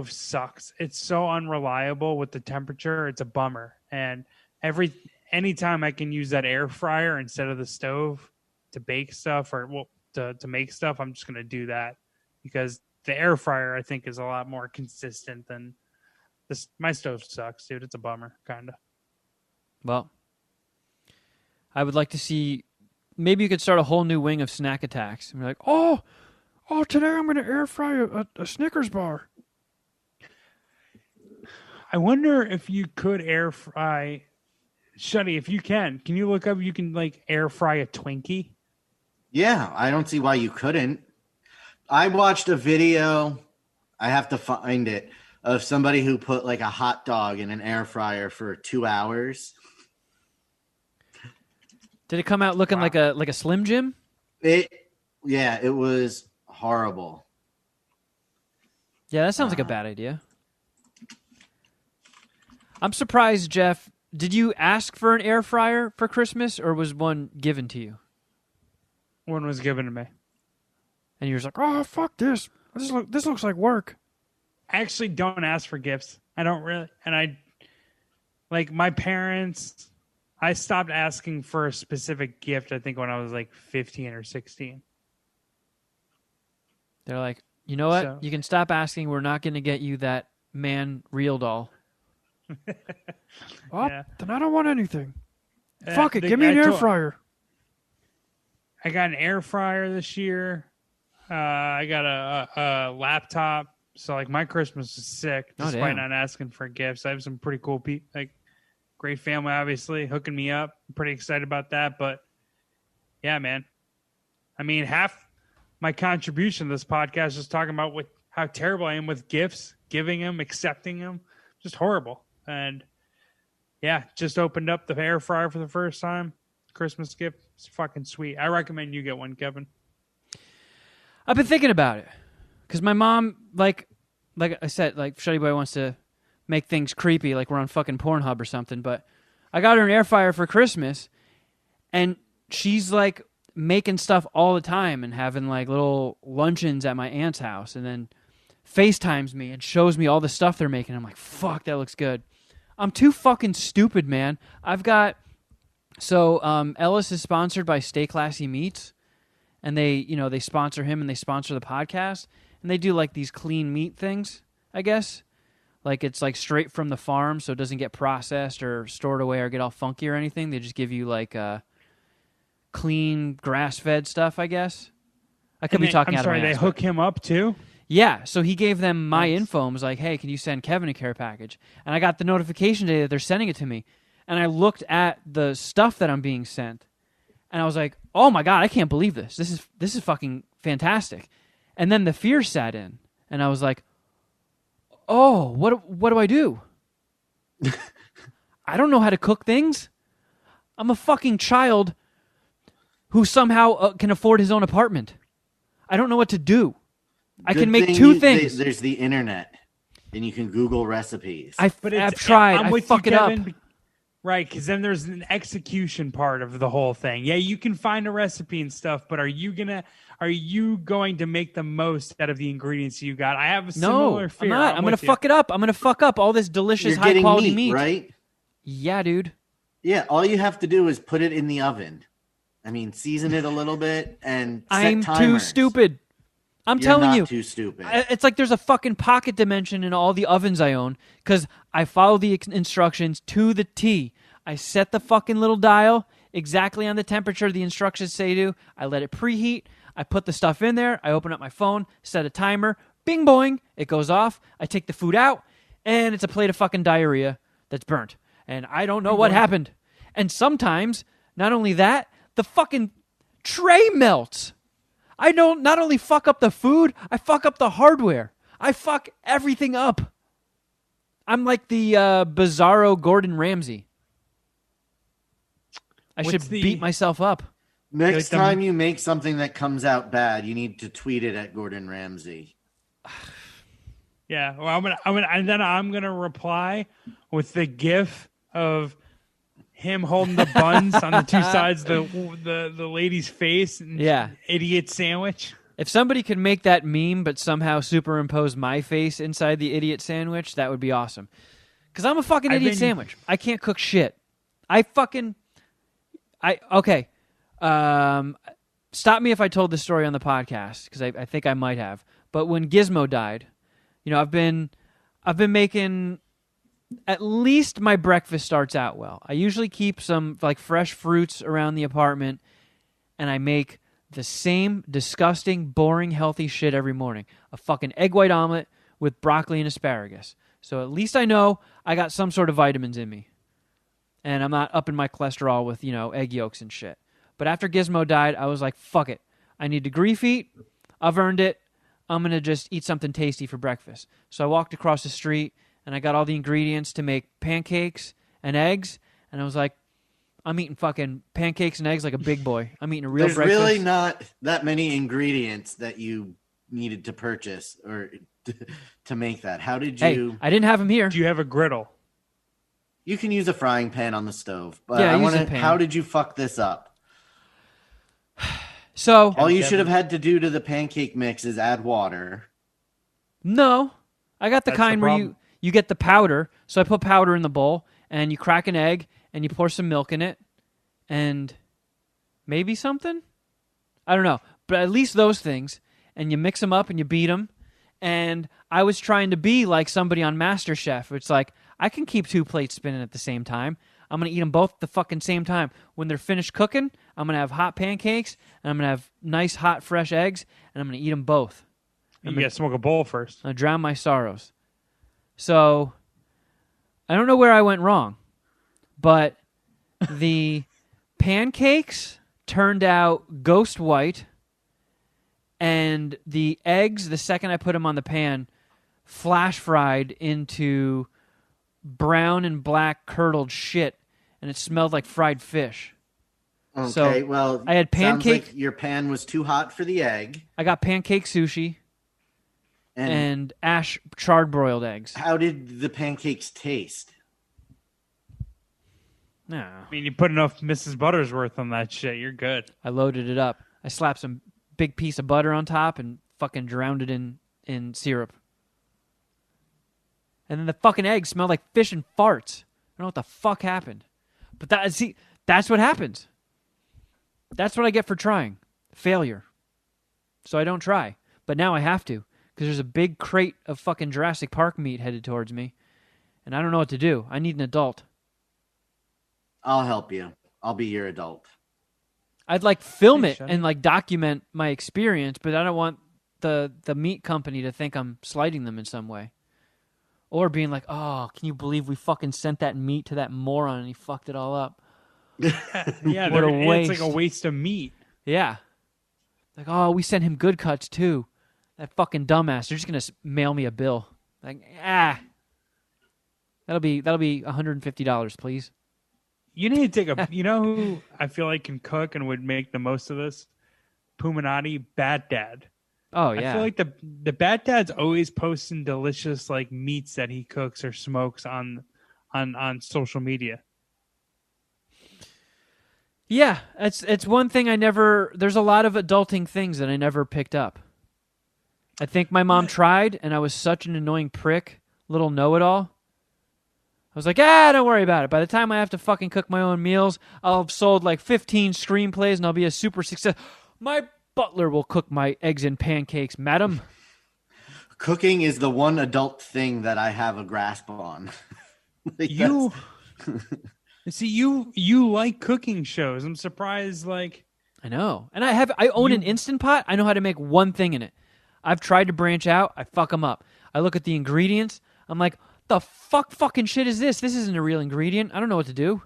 sucks. It's so unreliable with the temperature. It's a bummer. And anytime I can use that air fryer instead of the stove to bake stuff or to make stuff, I'm just going to do that because the air fryer I think is a lot more consistent than this. My stove sucks, dude. It's a bummer, kind of. Well, I would like to see, maybe you could start a whole new wing of snack attacks. And be like, oh, today I'm going to air fry a Snickers bar. I wonder if you could air fry, Shuddy, if you can you look up, you can like air fry a Twinkie? Yeah, I don't see why you couldn't. I watched a video, I have to find it, of somebody who put like a hot dog in an air fryer for 2 hours. Did it come out looking like a Slim Jim? It was horrible. Yeah, that sounds like a bad idea. I'm surprised, Jeff. Did you ask for an air fryer for Christmas, or was one given to you? One was given to me. and you're just like, oh, fuck this. This looks like work. I actually don't ask for gifts. I don't really. And like my parents, I stopped asking for a specific gift, I think, when I was like 15 or 16. They're like, you know what? You can stop asking. We're not going to get you that man real doll. Then I don't want anything. Fuck it. Give me an air fryer. I got an air fryer this year. I got a laptop. So like my Christmas is sick, despite not asking for gifts. I have some pretty cool people, like great family, obviously hooking me up. I'm pretty excited about that. But yeah, man. I mean, half my contribution to this podcast is talking about how terrible I am with gifts, giving them, accepting them, just horrible. And yeah, just opened up the air fryer for the first time. Christmas gift. It's fucking sweet. I recommend you get one, Kevin. I've been thinking about it because my mom, like I said, like Shuddyboy wants to make things creepy, like we're on fucking Pornhub or something. But I got her an air fryer for Christmas, and she's like making stuff all the time and having like little luncheons at my aunt's house, and then FaceTimes me and shows me all the stuff they're making. I'm like, fuck, that looks good. I'm too fucking stupid, man. I've got Ellis is sponsored by Stay Classy Meats, and they sponsor him and they sponsor the podcast, and they do like these clean meat things, I guess. Like it's like straight from the farm, so it doesn't get processed or stored away or get all funky or anything. They just give you like clean grass-fed stuff, I guess. I could be talking out of my ass. They hook him up too? Yeah, so he gave them my info and was like, hey, can you send Kevin a care package? And I got the notification today that they're sending it to me. And I looked at the stuff that I'm being sent, and I was like, oh my God, I can't believe this. This is fucking fantastic. And then the fear sat in, and I was like, oh, what do I do? I don't know how to cook things. I'm a fucking child who somehow can afford his own apartment. I don't know what to do. I can make two things. There's the internet, and you can Google recipes. I've tried. I fuck it up. Right, because then there's an execution part of the whole thing. Yeah, you can find a recipe and stuff, but are you going to make the most out of the ingredients you got? I have a similar fear. I'm not. I'm going to fuck it up. I'm going to fuck up all this delicious, high-quality meat. Right? Yeah, dude. Yeah, all you have to do is put it in the oven. I mean, season it a little bit and set timers. I'm too stupid. I'm telling you. Too stupid. It's like there's a fucking pocket dimension in all the ovens I own because I follow the instructions to the T. I set the fucking little dial exactly on the temperature the instructions say to. I let it preheat. I put the stuff in there. I open up my phone, set a timer. Bing boing. It goes off. I take the food out, and it's a plate of fucking diarrhea that's burnt. And I don't know what happened. And sometimes, not only that, the fucking tray melts. I don't not only fuck up the food, I fuck up the hardware. I fuck everything up. I'm like the bizarro Gordon Ramsay. I should beat myself up. Next time you make something that comes out bad, you need to tweet it at Gordon Ramsay. Yeah, well, I'm gonna reply with the GIF of him holding the buns on the two sides of the lady's face and idiot sandwich. If somebody could make that meme but somehow superimpose my face inside the idiot sandwich, that would be awesome. Because I'm a fucking idiot sandwich. I can't cook shit. Okay. Stop me if I told this story on the podcast, because I think I might have. But when Gizmo died, I've been making... At least my breakfast starts out well. I usually keep some like fresh fruits around the apartment, and I make the same disgusting, boring, healthy shit every morning. A fucking egg white omelet with broccoli and asparagus. So at least I know I got some sort of vitamins in me. And I'm not upping my cholesterol with, egg yolks and shit. But after Gizmo died, I was like, fuck it. I need to grief eat. I've earned it. I'm going to just eat something tasty for breakfast. So I walked across the street, and I got all the ingredients to make pancakes and eggs, and I was like, I'm eating fucking pancakes and eggs like a big boy. I'm eating a real breakfast. There's really not that many ingredients that you needed to purchase or to make that. How did you... Hey, I didn't have them here. Do you have a griddle? You can use a frying pan on the stove, but yeah, how did you fuck this up? So all you should have had to do to the pancake mix is add water. No, I got the kind where you get the powder. So I put powder in the bowl, and you crack an egg, and you pour some milk in it, and maybe something? I don't know. But at least those things. And you mix them up, and you beat them. And I was trying to be like somebody on MasterChef. It's like, I can keep 2 plates spinning at the same time. I'm going to eat them both at the fucking same time. When they're finished cooking, I'm going to have hot pancakes, and I'm going to have nice, hot, fresh eggs, and I'm going to eat them both. You got to smoke a bowl first. I'll drown my sorrows. So, I don't know where I went wrong, but the pancakes turned out ghost white, and the eggs, the second I put them on the pan, flash fried into brown and black curdled shit, and it smelled like fried fish. Okay, so well, I had pancake. Sounds like your pan was too hot for the egg. I got pancake sushi and Ash charred broiled eggs. How did the pancakes taste? No. I mean, you put enough Mrs. Buttersworth on that shit, you're good. I loaded it up. I slapped some big piece of butter on top and fucking drowned it in syrup. And then the fucking eggs smelled like fish and farts. I don't know what the fuck happened. But that's what happens. That's what I get for trying. Failure. So I don't try. But now I have to. Because there's a big crate of fucking Jurassic Park meat headed towards me. And I don't know what to do. I need an adult. I'll help you. I'll be your adult. I'd like film it and like document my experience, but I don't want the meat company to think I'm slighting them in some way. Or being like, oh, can you believe we fucking sent that meat to that moron and he fucked it all up? Yeah, what a waste. It's like a waste of meat. Yeah. Like, oh, we sent him good cuts too. That fucking dumbass. They're just going to mail me a bill. Like, That'll be $150, please. You need to take a. You know who I feel like can cook and would make the most of this? Puminati, Bat Dad. Oh yeah. I feel like the Bat Dad's always posting delicious like meats that he cooks or smokes on social media. Yeah, it's one thing I never. There's a lot of adulting things that I never picked up. I think my mom tried, and I was such an annoying prick, little know-it-all. I was like, don't worry about it. By the time I have to fucking cook my own meals, I'll have sold like 15 screenplays and I'll be a super success. My butler will cook my eggs and pancakes, madam. Cooking is the one adult thing that I have a grasp on. You see, you like cooking shows. I'm surprised. Like, I know, and I own an Instant Pot. I know how to make one thing in it. I've tried to branch out. I fuck them up. I look at the ingredients. I'm like, the fucking shit is this? This isn't a real ingredient. I don't know what to do.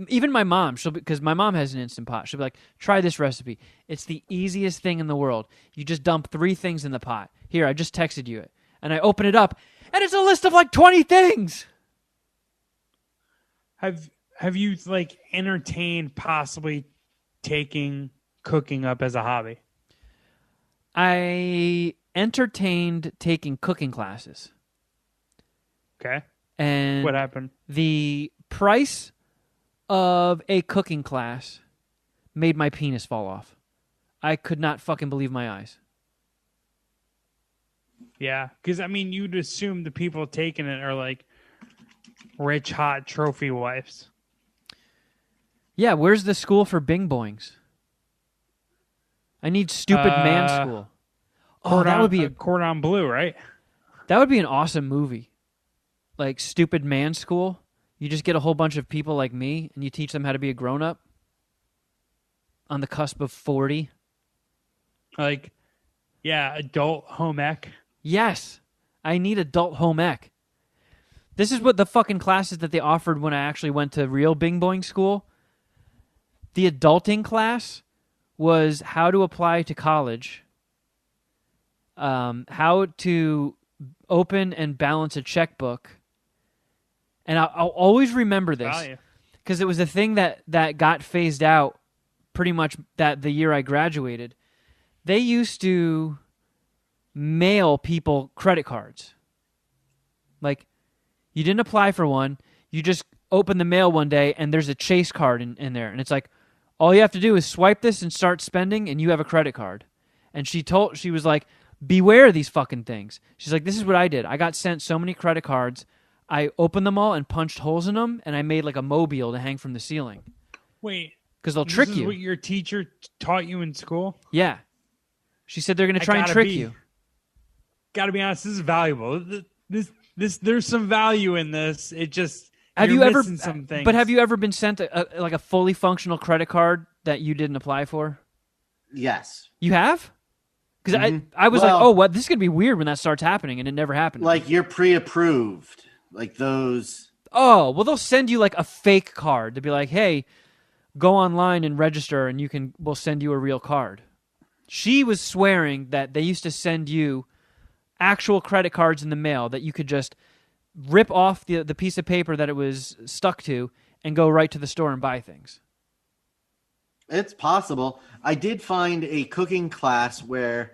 Even my mom, because my mom has an Instant Pot, she'll be like, try this recipe. It's the easiest thing in the world. You just dump 3 things in the pot. Here, I just texted you it. And I open it up, and it's a list of like 20 things. Have you like entertained possibly taking cooking up as a hobby? I entertained taking cooking classes. Okay. And what happened? The price of a cooking class made my penis fall off. I could not fucking believe my eyes. Yeah, because I mean, you'd assume the people taking it are like rich, hot trophy wives. Yeah, where's the school for bing boings? I need stupid man school. That would be a Cordon Bleu, right? That would be an awesome movie. Like Stupid Man School. You just get a whole bunch of people like me, and you teach them how to be a grown-up on the cusp of 40. Like, yeah, adult home ec. Yes, I need adult home ec. This is what the fucking classes that they offered when I actually went to real Bing Boing school. The adulting class was how to apply to college, how to open and balance a checkbook. And I'll always remember this because it was a thing that got phased out pretty much that the year I graduated. They used to mail people credit cards. Like, you didn't apply for one. You just open the mail one day, and there's a Chase card in there. And it's like, All you have to do is swipe this and start spending, and you have a credit card. And she was like, beware these fucking things. She's like, this is what I did. I got sent so many credit cards. I opened them all and punched holes in them, and I made like a mobile to hang from the ceiling. Wait. Because they'll trick you. This is what your teacher taught you in school? Yeah. She said they're going to try and trick you. Got to be honest, this is valuable. There's some value in this. It just... Have you ever been sent a fully functional credit card that you didn't apply for? Yes. You have? Because I was like, oh, what? This is going to be weird when that starts happening, and it never happened. Like you're pre-approved. Like those. Oh, well, they'll send you like a fake card to be like, hey, go online and register, and we'll send you a real card. She was swearing that they used to send you actual credit cards in the mail that you could just rip off the piece of paper that it was stuck to and go right to the store and buy things. It's possible. I did find a cooking class where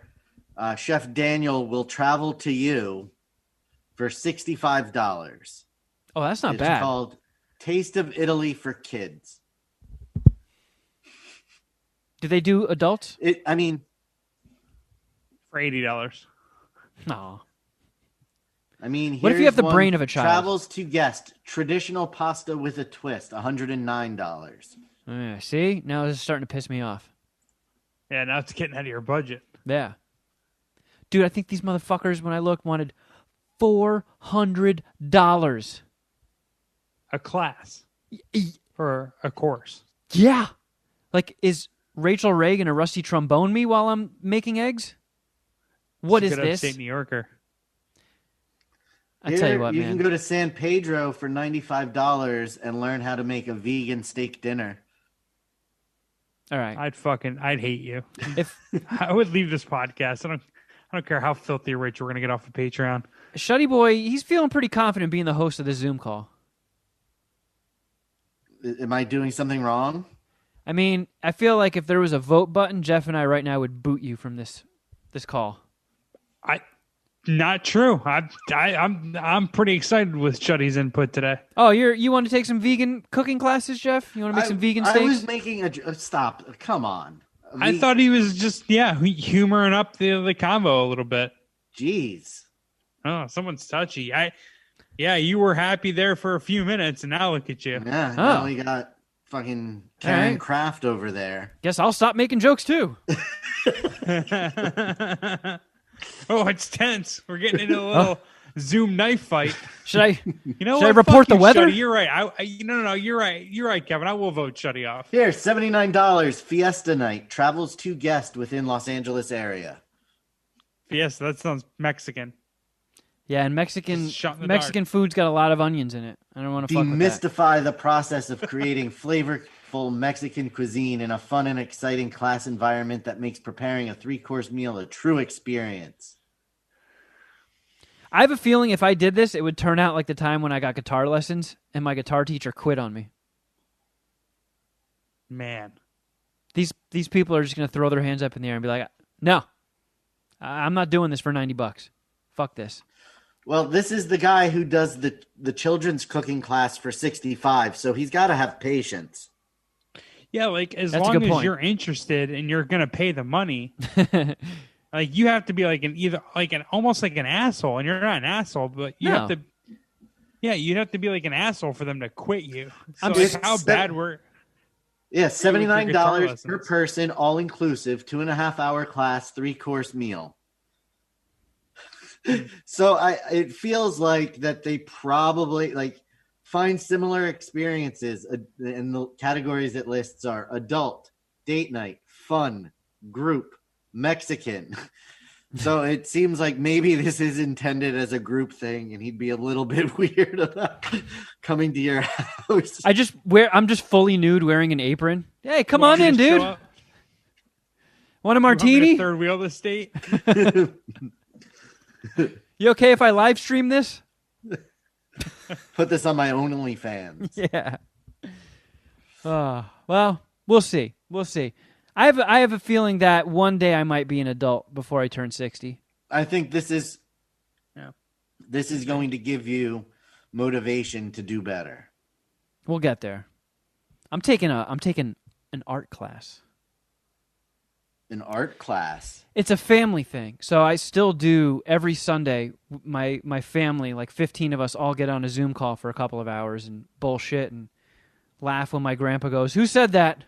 Chef Daniel will travel to you for $65. Oh, that's not bad. It's called Taste of Italy for Kids. Do they do adults? For $80. No. What if you have the brain of a child? Travels to guest, traditional pasta with a twist, $109. See? Now this is starting to piss me off. Yeah, now it's getting out of your budget. Yeah. Dude, I think these motherfuckers, when I looked, wanted $400. A class. For a course. Yeah. Like, is Rachel Ray going to rusty trombone me while I'm making eggs? What is this? Upstate New Yorker. I tell you what, man. You can go to San Pedro for $95 and learn how to make a vegan steak dinner. All right. I'd hate you. If I would leave this podcast. I don't care how filthy rich we're gonna get off of Patreon. Shuddyboy, he's feeling pretty confident being the host of this Zoom call. Am I doing something wrong? I mean, I feel like if there was a vote button, Jeff and I right now would boot you from this call. Not true. I'm pretty excited with Shuddy's input today. Oh, you want to take some vegan cooking classes, Jeff? You want to make some vegan steaks? I was making stop. Come on. I thought he was just humoring up the combo a little bit. Jeez. Oh, someone's touchy. You were happy there for a few minutes, and now look at you. Yeah. Now we got fucking Karen Kraft over there. Guess I'll stop making jokes too. Oh, it's tense. We're getting into a little Zoom knife fight. Should I? Should I report the weather? Shuddy, you're right. No. You're right. You're right, Kevin. I will vote Shuddy off. Here, $79 Fiesta night travels to guest within Los Angeles area. Fiesta. That sounds Mexican. Yeah, and Mexican food's got a lot of onions in it. I don't want to fuck with that. Demystify the process of creating flavorful Mexican cuisine in a fun and exciting class environment that makes preparing a 3-course meal a true experience. I have a feeling if I did this, it would turn out like the time when I got guitar lessons and my guitar teacher quit on me. Man. These people are just going to throw their hands up in the air and be like, no, I'm not doing this for $90. Fuck this. Well, this is the guy who does the children's cooking class for $65, so he's got to have patience. Yeah, like as long as you're interested and you're gonna pay the money, like you have to be like almost like an asshole, and you're not an asshole, but you have to. Yeah, you'd have to be like an asshole for them to quit you. So how bad were? Yeah, $79 per person, all inclusive, 2.5-hour class, 3-course meal. So it feels like that they probably find similar experiences, and the categories it lists are adult, date night, fun, group, Mexican. So it seems like maybe this is intended as a group thing, and he'd be a little bit weird about coming to your house. I'm just fully nude wearing an apron. Hey, come on in, dude. Want a martini? Third wheel the state. You okay if I live stream this? Put this on my OnlyFans. Yeah. Well, we'll see. I have a feeling that one day I might be an adult before I turn 60. I think this is going to give you motivation to do better. We'll get there. I'm taking an art class. An art class? It's a family thing. So I still do every Sunday. My family, like 15 of us, all get on a Zoom call for a couple of hours and bullshit and laugh when my grandpa goes, "Who said that?"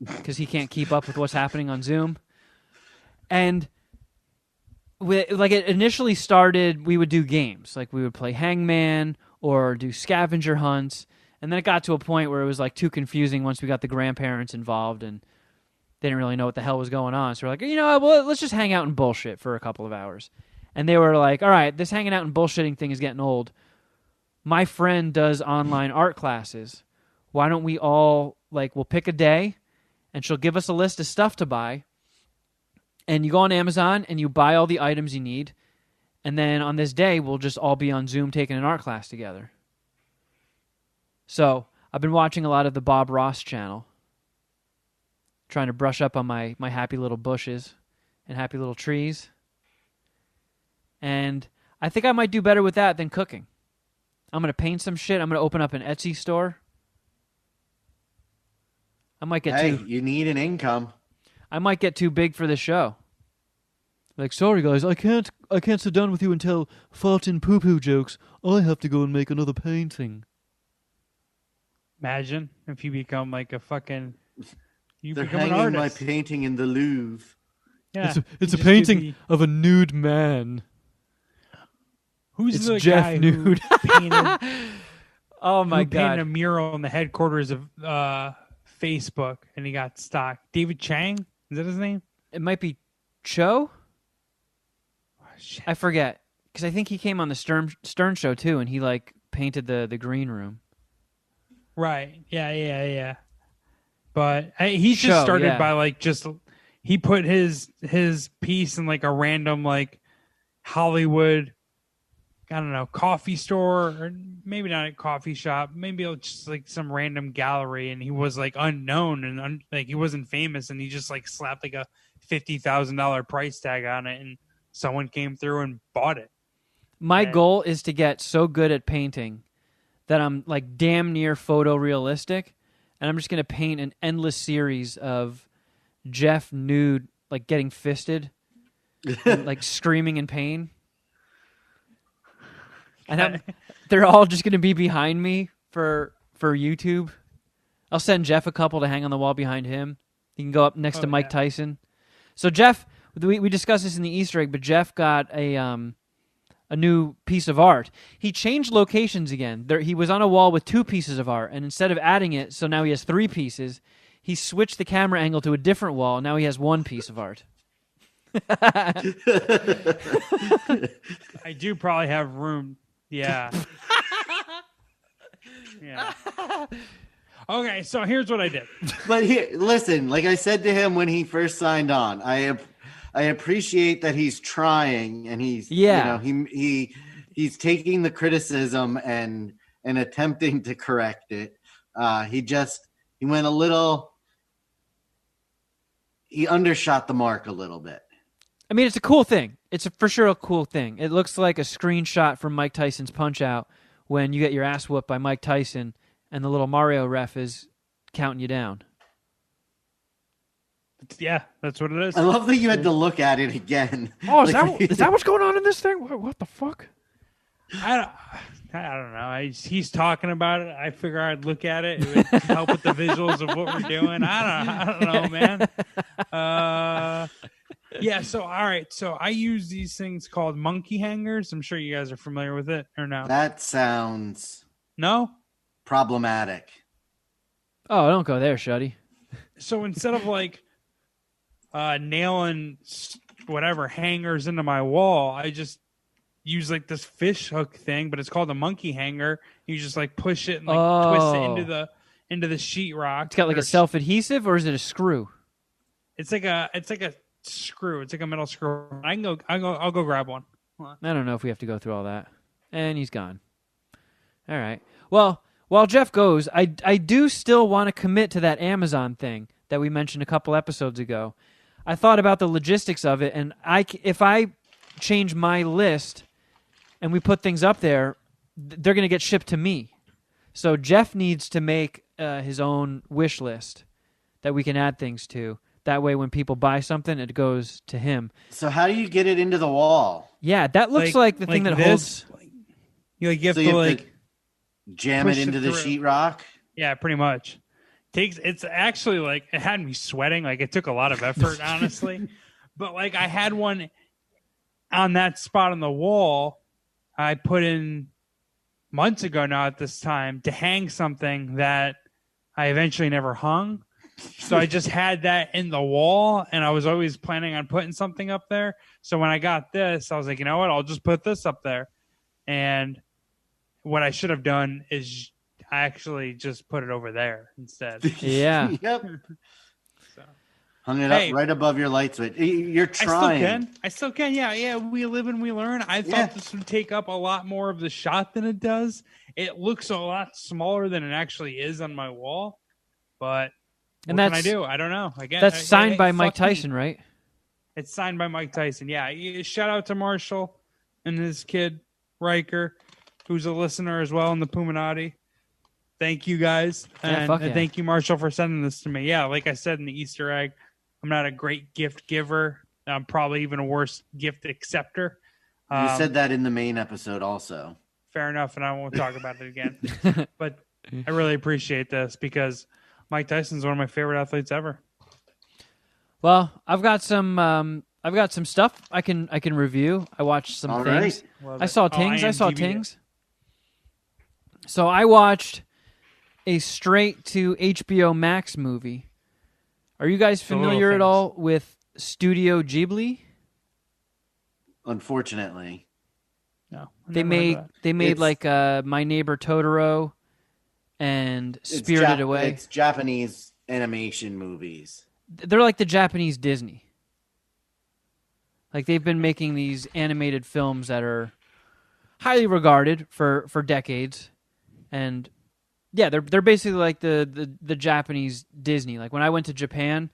Because he can't keep up with what's happening on Zoom. And it initially started, we would do games. Like we would play Hangman or do scavenger hunts. And then it got to a point where it was like too confusing once we got the grandparents involved and they didn't really know what the hell was going on. So we're like, well, let's just hang out and bullshit for a couple of hours. And they were like, all right, this hanging out and bullshitting thing is getting old. My friend does online art classes. Why don't we all, we'll pick a day and she'll give us a list of stuff to buy. And you go on Amazon and you buy all the items you need. And then on this day, we'll just all be on Zoom taking an art class together. So I've been watching a lot of the Bob Ross channel, trying to brush up on my happy little bushes and happy little trees. And I think I might do better with that than cooking. I'm going to paint some shit. I'm going to open up an Etsy store. I might get you need an income. I might get too big for the show. Sorry guys, I can't sit down with you and tell fart and poo-poo jokes. I have to go and make another painting. Imagine if you become like a fucking... They're hanging my painting in the Louvre. Yeah, it's a painting of a nude man. Who's it's the Jeff guy Nude. who painted... Oh my God. Painted a mural in the headquarters of Facebook and he got stock. David Chang? Is that his name? It might be Cho? Oh, shit. I forget. Because I think he came on the Stern show too and he painted the green room. Right. Yeah. But he just started by he put his piece in a random Hollywood, I don't know, coffee store, or maybe not a coffee shop, maybe just some random gallery, and he was unknown and he wasn't famous, and he just slapped a $50,000 price tag on it, and someone came through and bought it. My goal is to get so good at painting that I'm damn near photorealistic, and I'm just going to paint an endless series of Jeff nude, getting fisted, and, screaming in pain. And they're all just going to be behind me for YouTube. I'll send Jeff a couple to hang on the wall behind him. He can go up next to Mike Tyson. So Jeff, we discussed this in the Easter egg, but Jeff got a new piece of art. He changed locations again. He was on a wall with 2 pieces of art, and instead of adding it, so now he has 3 pieces, he switched the camera angle to a different wall, and now he has 1 piece of art. I do probably have room. Yeah. Yeah. Okay, so here's what I did. But here, listen, like I said to him when he first signed on, I appreciate that he's trying and he's he's taking the criticism and attempting to correct it. He went a little, he undershot the mark a little bit. I mean, it's a cool thing. It's for sure a cool thing. It looks like a screenshot from Mike Tyson's Punch-Out when you get your ass whooped by Mike Tyson and the little Mario ref is counting you down. Yeah, that's what it is. I love that you had to look at it again. Oh, is that what's going on in this thing? What the fuck? I don't know. He's talking about it. I figure I'd look at it. It would help with the visuals of what we're doing. I don't know, man. Yeah, so all right. So I use these things called monkey hangers. I'm sure you guys are familiar with it, or no? That sounds problematic. Oh, don't go there, Shuddy. So instead of nailing whatever hangers into my wall, I just use this fish hook thing, but it's called a monkey hanger. You just push it and twist it into the sheetrock. It's got a self-adhesive, or is it a screw? It's like a screw. It's like a metal screw. I'll go grab one. I don't know if we have to go through all that. And he's gone. All right. Well, while Jeff goes, I do still want to commit to that Amazon thing that we mentioned a couple episodes ago. I thought about the logistics of it, and if I change my list and we put things up there, they're going to get shipped to me. So Jeff needs to make his own wish list that we can add things to. That way, when people buy something, it goes to him. So how do you get it into the wall? Yeah, that looks like the thing that holds. You have to jam it into the sheetrock. Yeah, pretty much. It's actually like it had me sweating. Like it took a lot of effort, honestly. But like I had one on that spot on the wall. I put in months ago now at this time to hang something that I eventually never hung. So I just had that in the wall, and I was always planning on putting something up there. So when I got this, I was like, you know what? I'll just put this up there. And what I should have done is I actually just put it over there instead. Yeah. Yep. So. Hung it up right above your light switch. You're trying. I still can. Yeah. We live and we learn. I thought this would take up a lot more of the shot than it does. It looks a lot smaller than it actually is on my wall, but... What can I do? I don't know. That's signed by Mike Tyson, right? It's signed by Mike Tyson. Yeah. Shout out to Marshall and his kid, Riker, who's a listener as well in the Puminati. Thank you, guys. And thank you, Marshall, for sending this to me. Yeah, like I said in the Easter egg, I'm not a great gift giver. I'm probably even a worse gift acceptor. You said that in the main episode also. Fair enough, and I won't talk about it again. But I really appreciate this because... Mike Tyson's one of my favorite athletes ever. Well, I've got some stuff I can review. I watched some things. Right. I saw Tings. So I watched a straight to HBO Max movie. Are you guys familiar at all with Studio Ghibli? Unfortunately. No. They made like My Neighbor Totoro and Spirited Away. It's Japanese animation movies. They're like the Japanese Disney. Like they've been making these animated films that are highly regarded for decades. And yeah, they're basically like the Japanese Disney. Like when I went to Japan,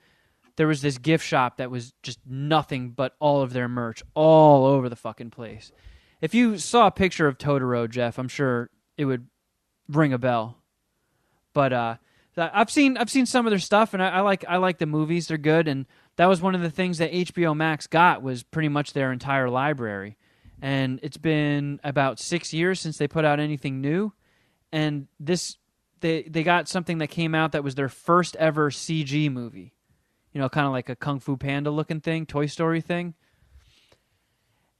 there was this gift shop that was just nothing but all of their merch all over the fucking place. If you saw a picture of Totoro, Jeff, I'm sure it would ring a bell. But I've seen some of their stuff, and I like the movies. They're good, and that was one of the things that HBO Max got was pretty much their entire library. And it's been about 6 years since they put out anything new, and they got something that came out that was their first ever CG movie. You know, kind of like a Kung Fu Panda looking thing, Toy Story thing.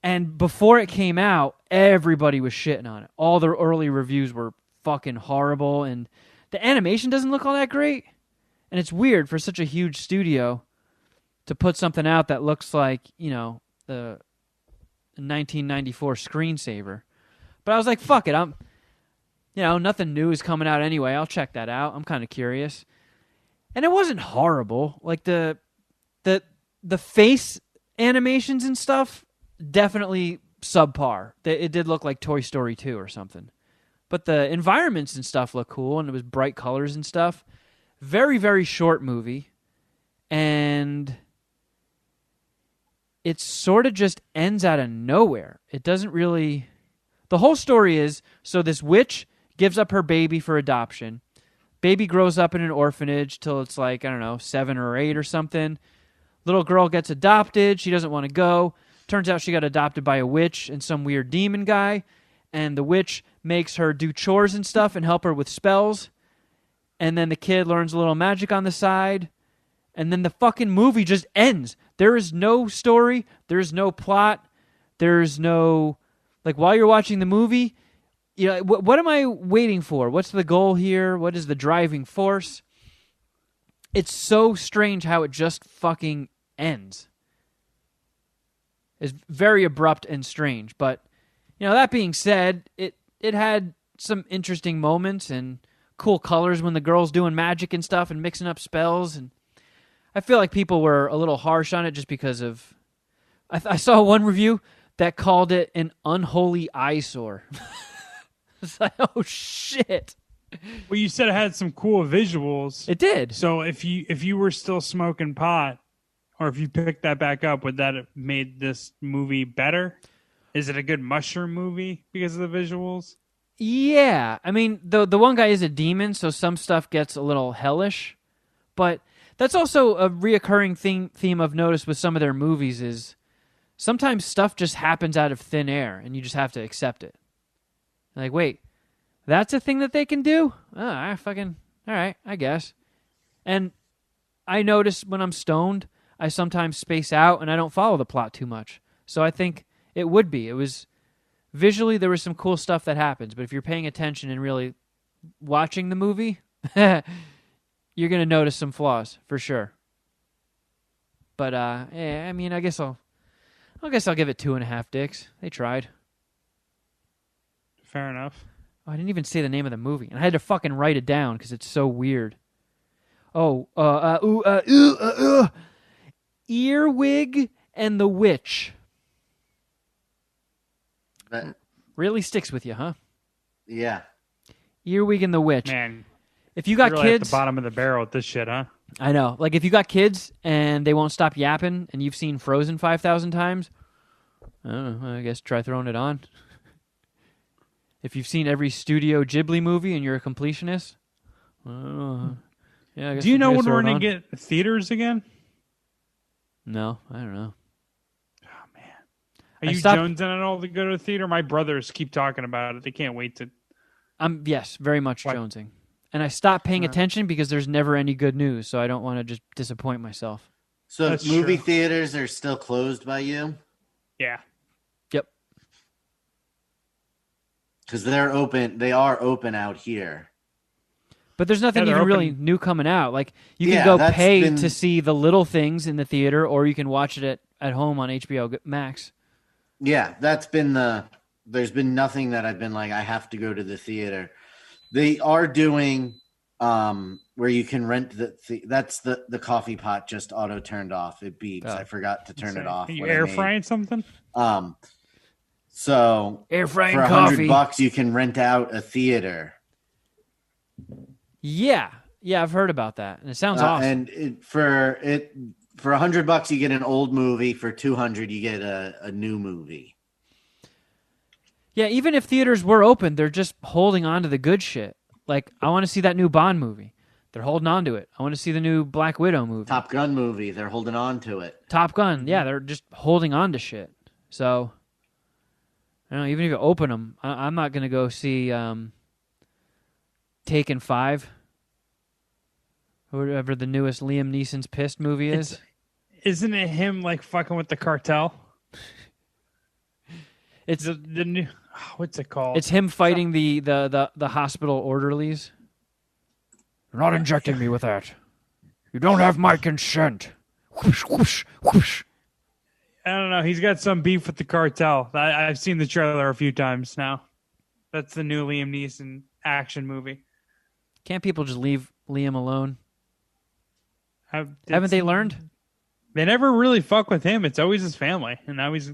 And before it came out, everybody was shitting on it. All the early reviews were fucking horrible, and the animation doesn't look all that great. And it's weird for such a huge studio to put something out that looks like, you know, the 1994 screensaver. But I was like, fuck it. Nothing new is coming out anyway. I'll check that out. I'm kind of curious. And it wasn't horrible. Like the face animations and stuff, definitely subpar. It did look like Toy Story 2 or something. But the environments and stuff look cool, and it was bright colors and stuff. Very, very short movie. And it sort of just ends out of nowhere. It doesn't really... The whole story is, so this witch gives up her baby for adoption. Baby grows up in an orphanage till it's like, 7 or 8 or something. Little girl gets adopted. She doesn't want to go. Turns out she got adopted by a witch and some weird demon guy. And the witch makes her do chores and stuff and help her with spells. And then the kid learns a little magic on the side. And then the fucking movie just ends. There is no story. There's no plot. There's no... Like, while you're watching the movie, you know, what am I waiting for? What's the goal here? What is the driving force? It's so strange how it just fucking ends. It's very abrupt and strange, but... You know, that being said, it had some interesting moments and cool colors when the girl's doing magic and stuff and mixing up spells. And I feel like people were a little harsh on it just because of... I saw one review that called it an unholy eyesore. It's like, oh, shit. Well, you said it had some cool visuals. It did. So if you were still smoking pot, or if you picked that back up, would that have made this movie better? Is it a good mushroom movie because of the visuals? Yeah. I mean, the one guy is a demon, so some stuff gets a little hellish. But That's also a reoccurring theme I've noticed with some of their movies is sometimes stuff just happens out of thin air and you just have to accept it. Like, wait, that's a thing that they can do? Oh, all right, I guess. And I notice when I'm stoned, I sometimes space out and I don't follow the plot too much. So I think it would be. It was visually there was some cool stuff that happens, but if you're paying attention and really watching the movie, you're going to notice some flaws for sure. But I mean, I guess I'll give it 2.5 dicks. They tried. Fair enough. Oh, I didn't even say the name of the movie, and I had to fucking write it down because it's so weird. Oh, Earwig and the Witch. That really sticks with you, huh? Yeah. Earwig and the Witch. Man, if you got really kids, at the bottom of the barrel with this shit, huh? I know. Like if you got kids and they won't stop yapping, and you've seen Frozen 5,000 times, I don't know. I guess try throwing it on. If you've seen every Studio Ghibli movie and you're a completionist, yeah. I guess do you know when throw we're it gonna on. get theaters again? No, I don't know. Oh man, are you jonesing at all to go to the theater? My brothers keep talking about it. They can't wait to. I'm very much jonesing, and I stopped paying attention because there's never any good news, so I don't want to just disappoint myself. So movie theaters are still closed by you? Yeah. Yep. Because they're open. They are open out here. But there's nothing even really new coming out. Like you can go pay to see the little things in the theater, or you can watch it at home on HBO Max. Yeah, that's been there's been nothing that I've been like, I have to go to the theater. They are doing where you can rent that's the coffee pot just auto turned off. It beeps. I forgot to turn it off. Are you air frying something? So air frying for coffee. $100 you can rent out a theater. Yeah, I've heard about that, and it sounds awesome. And for $100 you get an old movie. For $200 you get a new movie. Yeah, even if theaters were open, they're just holding on to the good shit. Like, I want to see that new Bond movie. They're holding on to it. I want to see the new Black Widow movie. Top Gun movie. They're holding on to it. Top Gun. Yeah, they're just holding on to shit. So, I don't know, even if you open them, I'm not going to go see Taken 5. Whatever the newest Liam Neeson's Pissed movie is. Isn't it him, like, fucking with the cartel? It's the new... What's it called? It's him fighting the hospital orderlies. You're not injecting me with that. You don't have my consent. Whoosh, whoosh, whoosh. I don't know. He's got some beef with the cartel. I've seen the trailer a few times now. That's the new Liam Neeson action movie. Can't people just leave Liam alone? Haven't they learned? They never really fuck with him. It's always his family. And now he's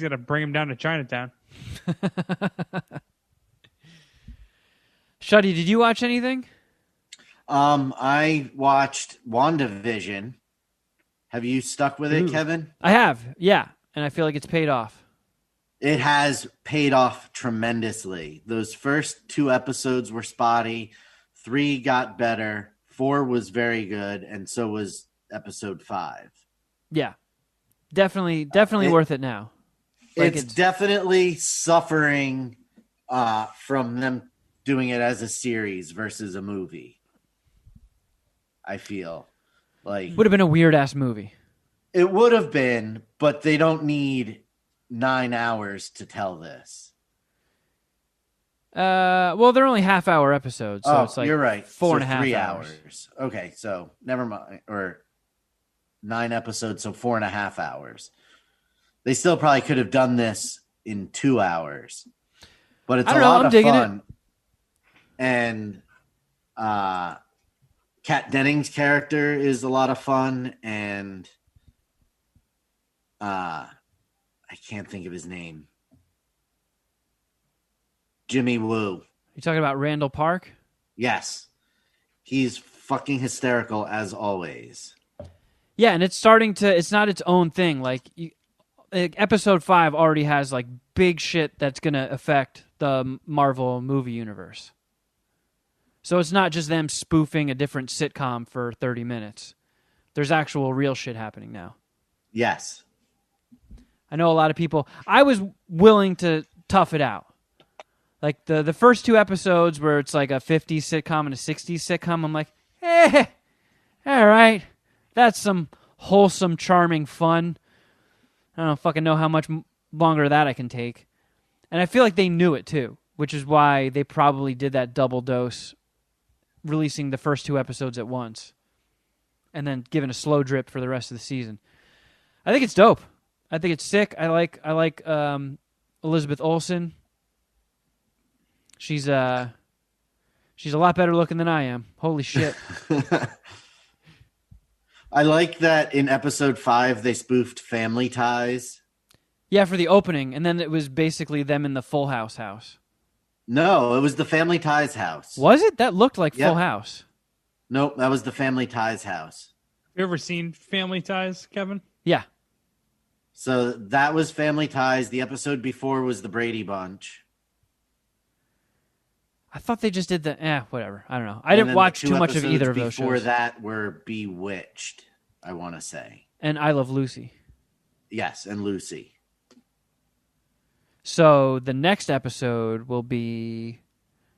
got to bring him down to Chinatown. Shuddy, did you watch anything? I watched WandaVision. Have you stuck with it, Kevin? I have, yeah. And I feel like it's paid off. It has paid off tremendously. Those first 2 episodes were spotty. 3 got better. 4 was very good. And so was episode 5. Yeah. Definitely worth it now. Like it's definitely suffering from them doing it as a series versus a movie. I feel like would have been a weird ass movie. It would have been, but they don't need 9 hours to tell this. Well, they're only half-hour episodes, so it's like you're right. 4.5 3 hours. Okay, so never mind. Or 9 episodes, so 4.5 hours. They still probably could have done this in 2 hours, but it's a lot of fun. And Kat Dennings' character is a lot of fun, and I can't think of his name. Jimmy Woo. You talking about Randall Park? Yes. He's fucking hysterical as always. Yeah, and it's not its own thing. Like episode 5 already has like big shit that's going to affect the Marvel movie universe. So it's not just them spoofing a different sitcom for 30 minutes. There's actual real shit happening now. Yes. I know a lot of people. I was willing to tough it out. Like the first 2 episodes where it's like a 50s sitcom and a 60s sitcom, I'm like, all right. That's some wholesome, charming fun. I don't fucking know how much longer that I can take. And I feel like they knew it too, which is why they probably did that double dose, releasing the first 2 episodes at once and then giving a slow drip for the rest of the season. I think it's dope. I think it's sick. I like Elizabeth Olsen. She's a lot better looking than I am. Holy shit. I like that in episode 5 they spoofed Family Ties. Yeah, for the opening, and then it was basically them in the Full House house. No, it was the Family Ties house. Was it? That looked like Full House. Nope, that was the Family Ties house. You ever seen Family Ties, Kevin? Yeah. So that was Family Ties. The episode before was the Brady Bunch. I thought they just did whatever. I don't know. I didn't watch too much of either of those shows. Before that were Bewitched, I want to say. And I Love Lucy. Yes, and Lucy. So the next episode would be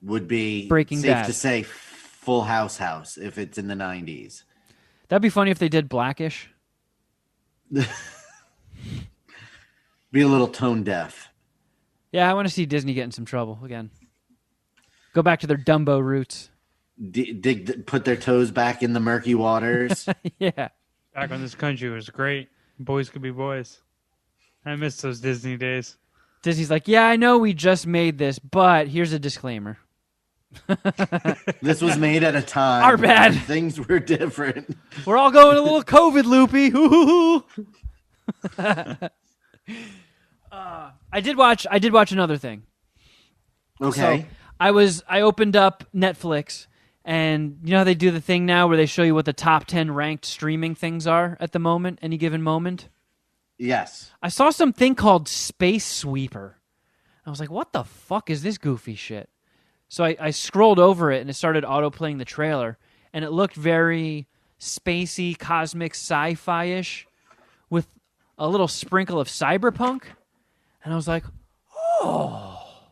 Breaking safe Bad. To say Full House if it's in the 90s. That'd be funny if they did Blackish. Be a little tone deaf. Yeah, I want to see Disney get in some trouble again. Go back to their Dumbo roots. Put their toes back in the murky waters. Yeah. Back when this country was great. Boys could be boys. I miss those Disney days. Disney's like, yeah, I know we just made this, but here's a disclaimer. This was made at a time. Our bad. Things were different. We're all going a little COVID loopy. I did watch another thing. Okay. So I opened up Netflix, and you know how they do the thing now where they show you what the top 10 ranked streaming things are at the moment, any given moment? Yes. I saw something called Space Sweeper. I was like, what the fuck is this goofy shit? So I scrolled over it, and it started auto-playing the trailer, and it looked very spacey, cosmic, sci-fi-ish with a little sprinkle of cyberpunk. And I was like, oh,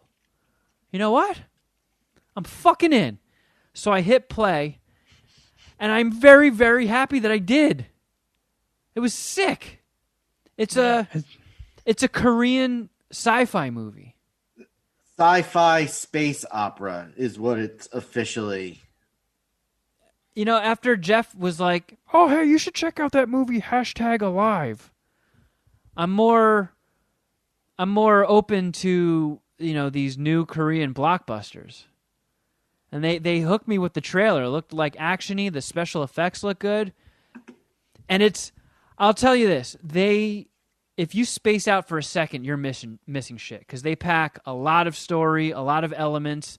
you know what? I'm fucking in. So I hit play, and I'm very, very happy that I did. It was sick. It's a Korean sci-fi movie. Sci-fi space opera is what it's officially. You know, after Jeff was like, oh, hey, you should check out that movie, #Alive. I'm more open to, you know, these new Korean blockbusters. And they hooked me with the trailer. It looked like action-y. The special effects look good. And I'll tell you this, if you space out for a second, you're missing shit, because they pack a lot of story, a lot of elements,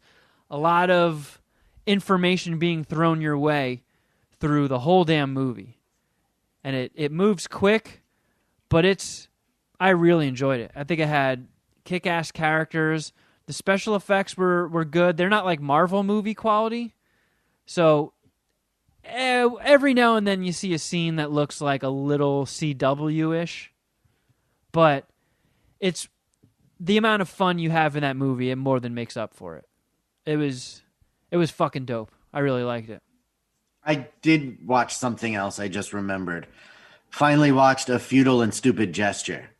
a lot of information being thrown your way through the whole damn movie. And it moves quick, but I really enjoyed it. I think it had kick-ass characters. The special effects were good. They're not like Marvel movie quality. So every now and then you see a scene that looks like a little CW-ish. But it's the amount of fun you have in that movie, it more than makes up for it. It was fucking dope. I really liked it. I did watch something else I just remembered. Finally watched A Futile and Stupid Gesture.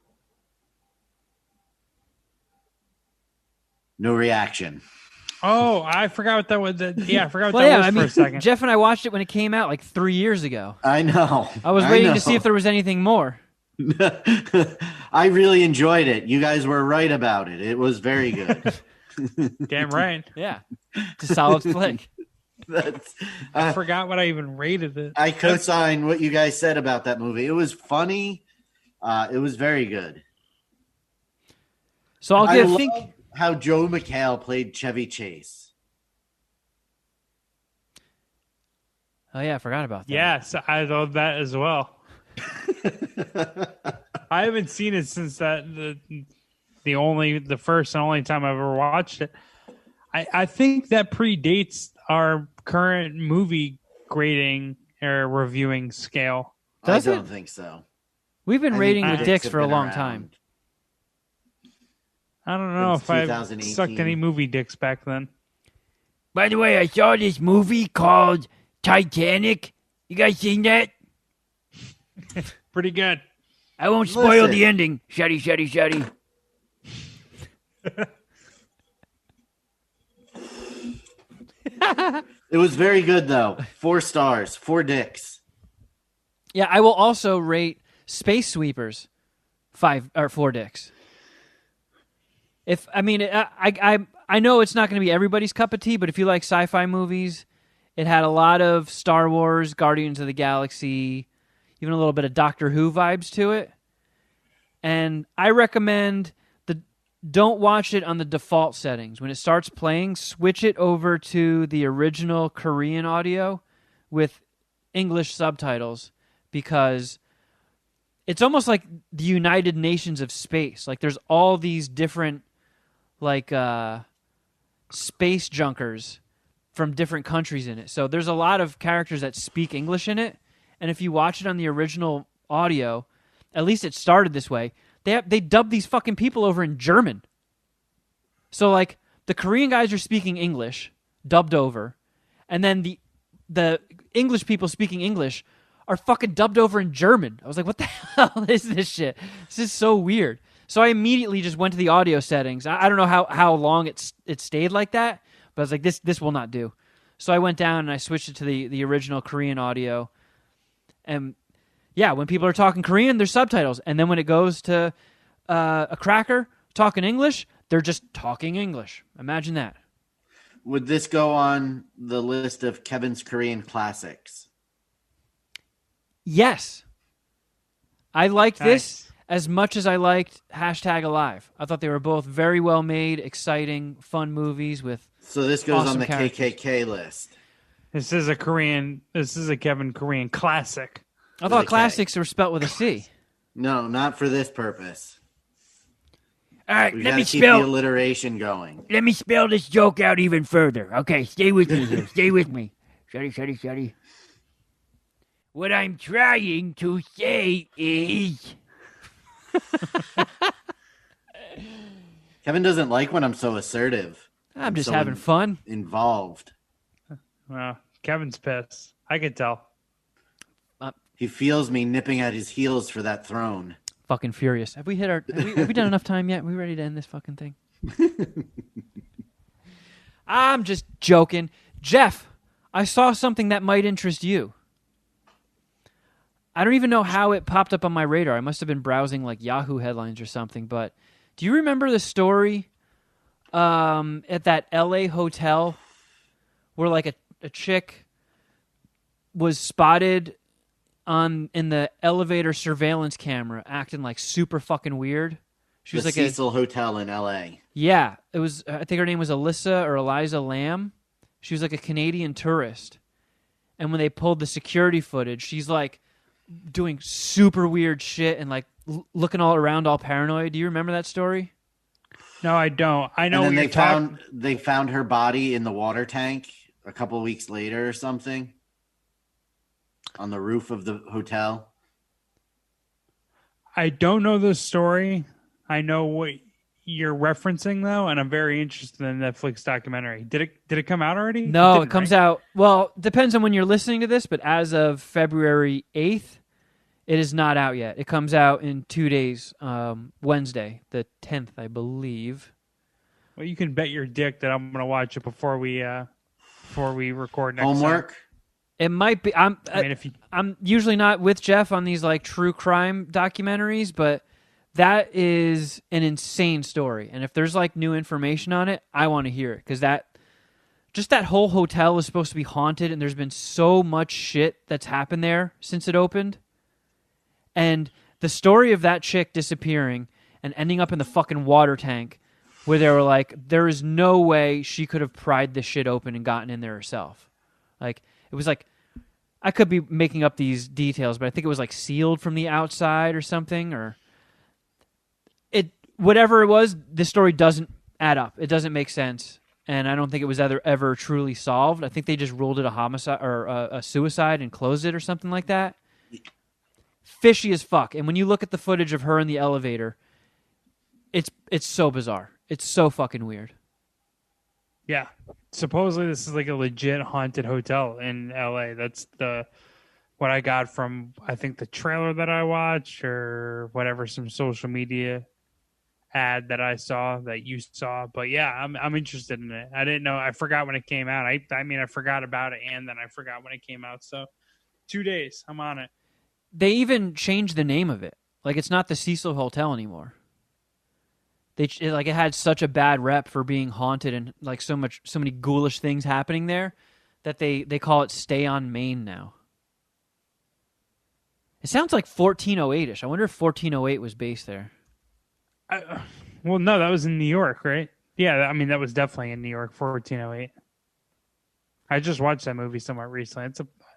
No reaction. Oh, I forgot what that was. Yeah, I forgot what that was for a second. Jeff and I watched it when it came out like 3 years ago. I know. I was waiting to see if there was anything more. I really enjoyed it. You guys were right about it. It was very good. Damn right. Yeah. It's a solid flick. I forgot what I even rated it. I co-sign what you guys said about that movie. It was funny. It was very good. So I love how Joe McHale played Chevy Chase. Oh yeah, I forgot about that. Yes, I love that as well. I haven't seen it since the first and only time I've ever watched it. I think that predates our current movie grading or reviewing scale. I don't think so. We've been rating the dicks for a long time. I don't know if I sucked any movie dicks back then. By the way, I saw this movie called Titanic. You guys seen that? Pretty good. I won't spoil the ending. Shuddy, shuddy, shuddy. It was very good, though. 4 stars, 4 dicks. Yeah, I will also rate Space Sweepers 4 dicks. I know it's not going to be everybody's cup of tea, but if you like sci-fi movies, it had a lot of Star Wars, Guardians of the Galaxy, even a little bit of Doctor Who vibes to it. And I recommend don't watch it on the default settings. When it starts playing, switch it over to the original Korean audio with English subtitles, because it's almost like the United Nations of space. Like there's all these different space junkers from different countries in it. So there's a lot of characters that speak English in it. And if you watch it on the original audio, at least it started this way, they dubbed these fucking people over in German. So like the Korean guys are speaking English, dubbed over, and then the English people speaking English are fucking dubbed over in German. I was like, what the hell is this shit? This is so weird. So I immediately just went to the audio settings. I don't know how long it stayed like that, but I was like, this will not do. So I went down and I switched it to the original Korean audio. And yeah, when people are talking Korean, there's subtitles. And then when it goes to a cracker talking English, they're just talking English. Imagine that. Would this go on the list of Kevin's Korean classics? Yes. I liked this as much as I liked #Alive. I thought they were both very well made, exciting, fun movies with So this goes awesome on the characters. KKK list. This is a Kevin Korean classic. I thought classics were spelt with a C. No, not for this purpose. All right, We've let got me to keep spell. the alliteration going. Let me spell this joke out even further. Okay, stay with me here. Stay with me. Shuddy, shuddy, shuddy. What I'm trying to say is... Kevin doesn't like when I'm so assertive. I'm just having fun. Involved. Uh, Kevin's pissed. I could tell. He feels me nipping at his heels for that throne. Fucking furious. Have we done enough time yet? Are we ready to end this fucking thing? I'm just joking. Jeff, I saw something that might interest you. I don't even know how it popped up on my radar. I must have been browsing like Yahoo headlines or something, but do you remember the story at that LA hotel where like a chick was spotted in the elevator surveillance camera acting like super fucking weird? She was the like Cecil Hotel in LA. Yeah, it was. I think her name was Alyssa or Eliza Lamb. She was like a Canadian tourist, and when they pulled the security footage, she's like doing super weird shit and like looking all around, all paranoid. Do you remember that story? No, I don't. I know. And then they found her body in the water tank a couple weeks later or something on the roof of the hotel. I don't know the story. I know what you're referencing though, and I'm very interested in the Netflix documentary. Did it come out already? No, it comes out. Well, depends on when you're listening to this, but as of February 8th, it is not out yet. It comes out in 2 days, Wednesday, the 10th, I believe. Well, you can bet your dick that I'm going to watch it before we record next Homework. time. It might be. I'm usually not with Jeff on these like true crime documentaries, but that is an insane story. And if there's like new information on it, I want to hear it, because that whole hotel is supposed to be haunted, and there's been so much shit that's happened there since it opened. And the story of that chick disappearing and ending up in the fucking water tank, where they were like, there is no way she could have pried this shit open and gotten in there herself. Like, it was like, I could be making up these details, but I think it was like sealed from the outside or something, or whatever it was, this story doesn't add up. It doesn't make sense. And I don't think it was ever truly solved. I think they just ruled it a homicide or a suicide and closed it or something like that. fishy as fuck. And when you look at the footage of her in the elevator, it's so bizarre. It's so fucking weird. Yeah. Supposedly this is like a legit haunted hotel in LA. That's what I got from, I think, the trailer that I watched or whatever, some social media ad that I saw that you saw. But yeah, I'm interested in it. I didn't know. I forgot when it came out. I mean, I forgot about it, and then I forgot when it came out. So 2 days, I'm on it. They even changed the name of it. Like, it's not the Cecil Hotel anymore. It had such a bad rep for being haunted and like so many ghoulish things happening there that they call it Stay on Main now. It sounds like 1408ish. I wonder if 1408 was based there. Well, no, that was in New York, right? Yeah, I mean that was definitely in New York, 1408. I just watched that movie somewhat recently.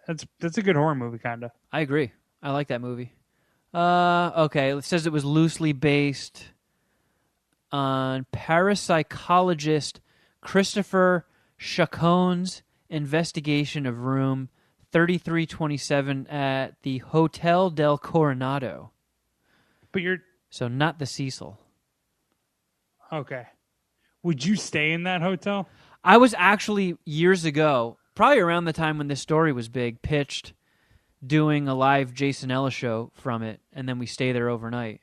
That's a good horror movie, kind of. I agree. I like that movie. Okay, it says it was loosely based on parapsychologist Christopher Chacon's investigation of room 3327 at the Hotel del Coronado. But so not the Cecil. Okay. Would you stay in that hotel? I was actually years ago, probably around the time when this story was big, pitched doing a live Jason Ellis show from it, and then we stay there overnight.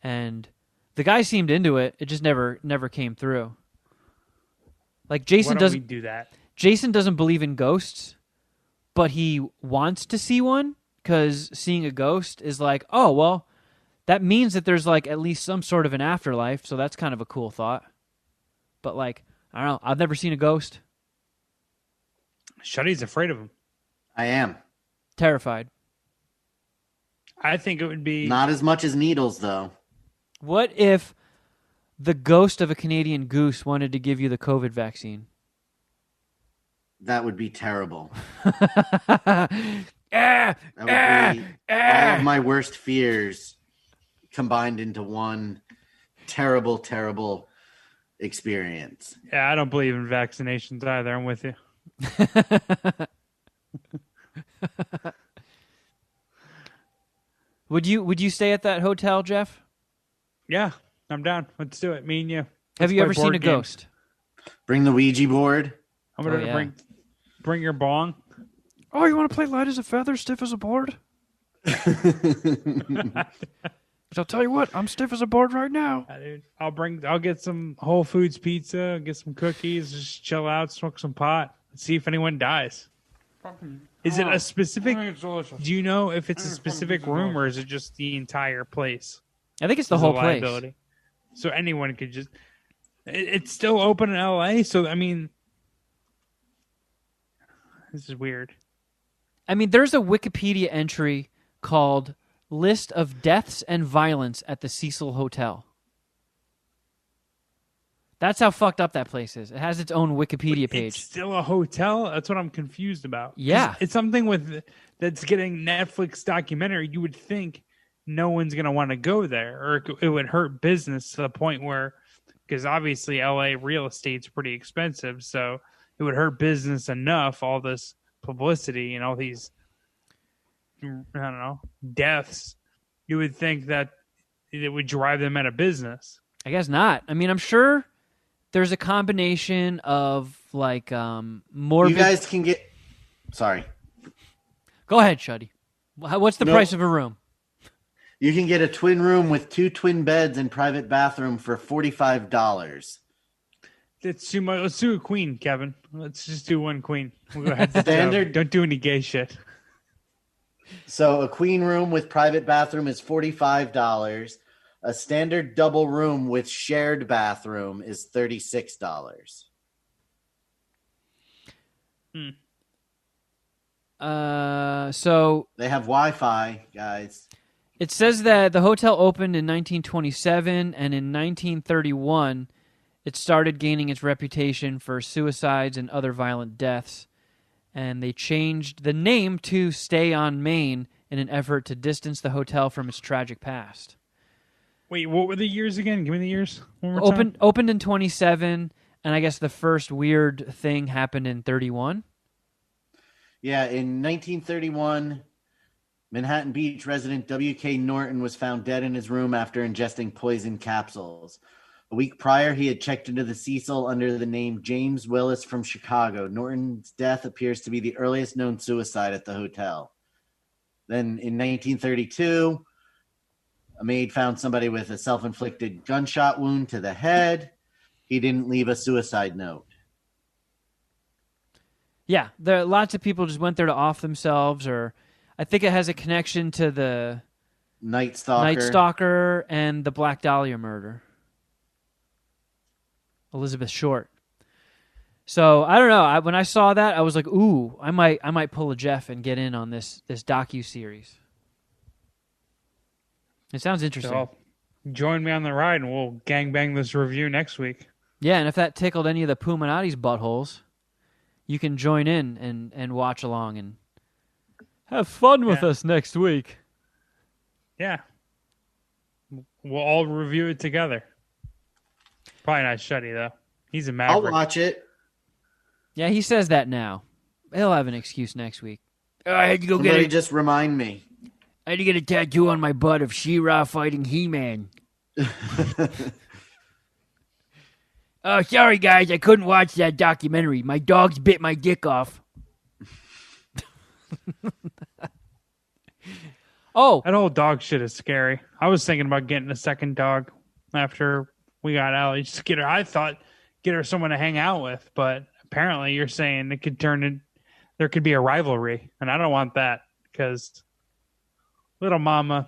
And the guy seemed into it. It just never came through. Like Jason doesn't do that. Jason doesn't believe in ghosts, but he wants to see one because seeing a ghost is like, oh well, that means that there's like at least some sort of an afterlife. So that's kind of a cool thought. But like, I don't know. I've never seen a ghost. Shuddy's afraid of him. I am terrified. I think it would be not as much as needles though. What if the ghost of a Canadian goose wanted to give you the COVID vaccine? That would be terrible. That would be all of my worst fears combined into one terrible, terrible experience. Yeah, I don't believe in vaccinations either. I'm with you. Would you stay at that hotel, Jeff? Yeah, I'm down. Let's do it. Me and you. Have you ever seen a ghost? Bring the Ouija board. I'm gonna bring your bong. Oh, you want to play light as a feather, stiff as a board? I'll tell you what, I'm stiff as a board right now. Yeah, dude. I'll get some Whole Foods pizza, get some cookies, just chill out, smoke some pot, see if anyone dies. Is it a specific? Do you know if it's a specific room or is it just the entire place? I think it's the whole place. So anyone could just. It's still open in LA, so I mean, this is weird. I mean, there's a Wikipedia entry called "List of Deaths and Violence at the Cecil Hotel." That's how fucked up that place is. It has its own Wikipedia page. It's still a hotel? That's what I'm confused about. Yeah. It's something that's getting Netflix documentary. You would think no one's going to want to go there, or it would hurt business to the point where, because obviously LA real estate's pretty expensive, so it would hurt business enough, all this publicity and all these, I don't know, deaths. You would think that it would drive them out of business. I guess not. I mean, I'm sure there's a combination of like morbid. You guys can get. Sorry. Go ahead, Shuddy. What's the price of a room? You can get a twin room with 2 twin beds and private bathroom for $45. It's too much. Let's do a queen, Kevin. Let's just do one queen. We'll go ahead. Standard. Don't do any gay shit. So a queen room with private bathroom is $45. A standard double room with shared bathroom is $36. So they have Wi-Fi, guys. It says that the hotel opened in 1927, and in 1931, it started gaining its reputation for suicides and other violent deaths. And they changed the name to Stay on Main in an effort to distance the hotel from its tragic past. Wait, what were the years again? Give me the years. One more time. Opened in 27, and I guess the first weird thing happened in 31. Yeah, in 1931, Manhattan Beach resident W.K. Norton was found dead in his room after ingesting poison capsules. A week prior, he had checked into the Cecil under the name James Willis from Chicago. Norton's death appears to be the earliest known suicide at the hotel. Then in 1932, a maid found somebody with a self-inflicted gunshot wound to the head. He didn't leave a suicide note. Yeah, there lots of people just went there to off themselves, or I think it has a connection to the Night Stalker and the Black Dahlia murder. Elizabeth Short. So I don't know. When I saw that, I was like, "Ooh, I might pull a Jeff and get in on this docu-series." It sounds interesting. So join me on the ride, and we'll gangbang this review next week. Yeah, and if that tickled any of the Puminati's buttholes, you can join in and watch along and have fun with us next week. Yeah, we'll all review it together. Probably not Shuddy, though. He's a maverick. I'll watch it. Yeah, he says that now. He'll have an excuse next week. Oh, I had to go Somebody get it. just remind me. I had to get a tattoo on my butt of She-Ra fighting He-Man. Oh, sorry, guys. I couldn't watch that documentary. My dogs bit my dick off. Oh, That whole dog shit is scary. I was thinking about getting a second dog after we got Allie. Just get her. I thought get her someone to hang out with, but apparently you're saying it could turn in. There could be a rivalry, and I don't want that because little mama,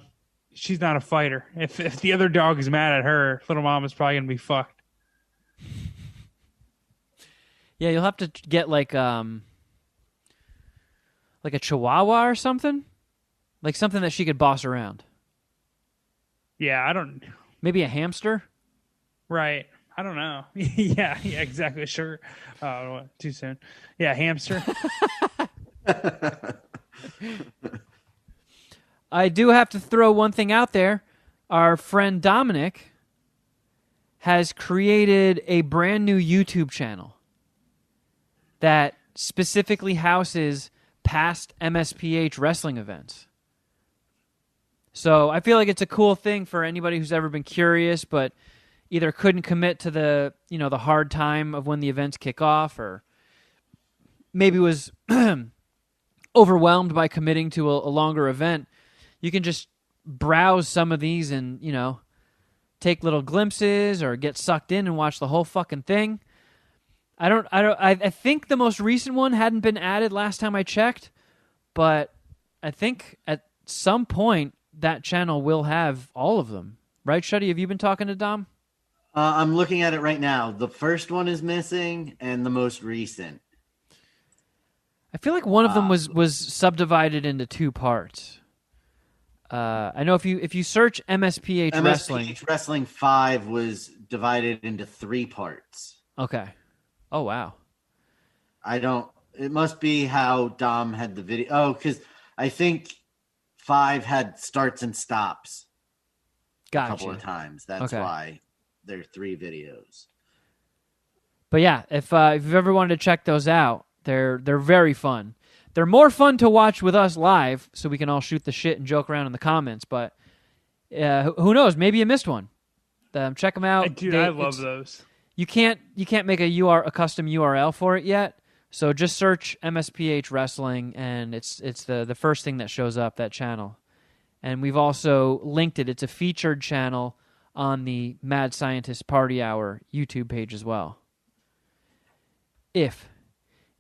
she's not a fighter. If the other dog is mad at her, little mama's probably gonna be fucked. yeah, you'll have to get like a Chihuahua or something, like something that she could boss around. Yeah, I don't. Maybe a hamster. Right. I don't know. yeah, exactly. Sure. Too soon. Yeah, hamster. I do have to throw one thing out there. Our friend Dominic has created a brand new YouTube channel that specifically houses past MSPH wrestling events. So I feel like it's a cool thing for anybody who's ever been curious, but either couldn't commit to the hard time of when the events kick off, or maybe was overwhelmed by committing to a longer event. You can just browse some of these and, take little glimpses or get sucked in and watch the whole fucking thing. I think the most recent one hadn't been added last time I checked, but I think at some point that channel will have all of them. Right, Shuddy? Have you been talking to Dom? I'm looking at it right now. The first one is missing, and the most recent. I feel like one of them was subdivided into two parts. I know if you search MSPH Wrestling... MSPH Wrestling 5 was divided into 3 parts. Okay. Oh, wow. It must be how Dom had the video. Oh, because I think 5 had starts and stops. Gotcha. A couple of times. That's why there are 3 videos. But yeah, if you've ever wanted to check those out, they're very fun. They're more fun to watch with us live, so we can all shoot the shit and joke around in the comments. But who knows? Maybe you missed one. Check them out. Dude, I love those. You can't make a custom URL for it yet. So just search MSPH Wrestling, and it's the first thing that shows up, that channel. And we've also linked it. It's a featured channel on the Mad Scientist Party Hour YouTube page as well. If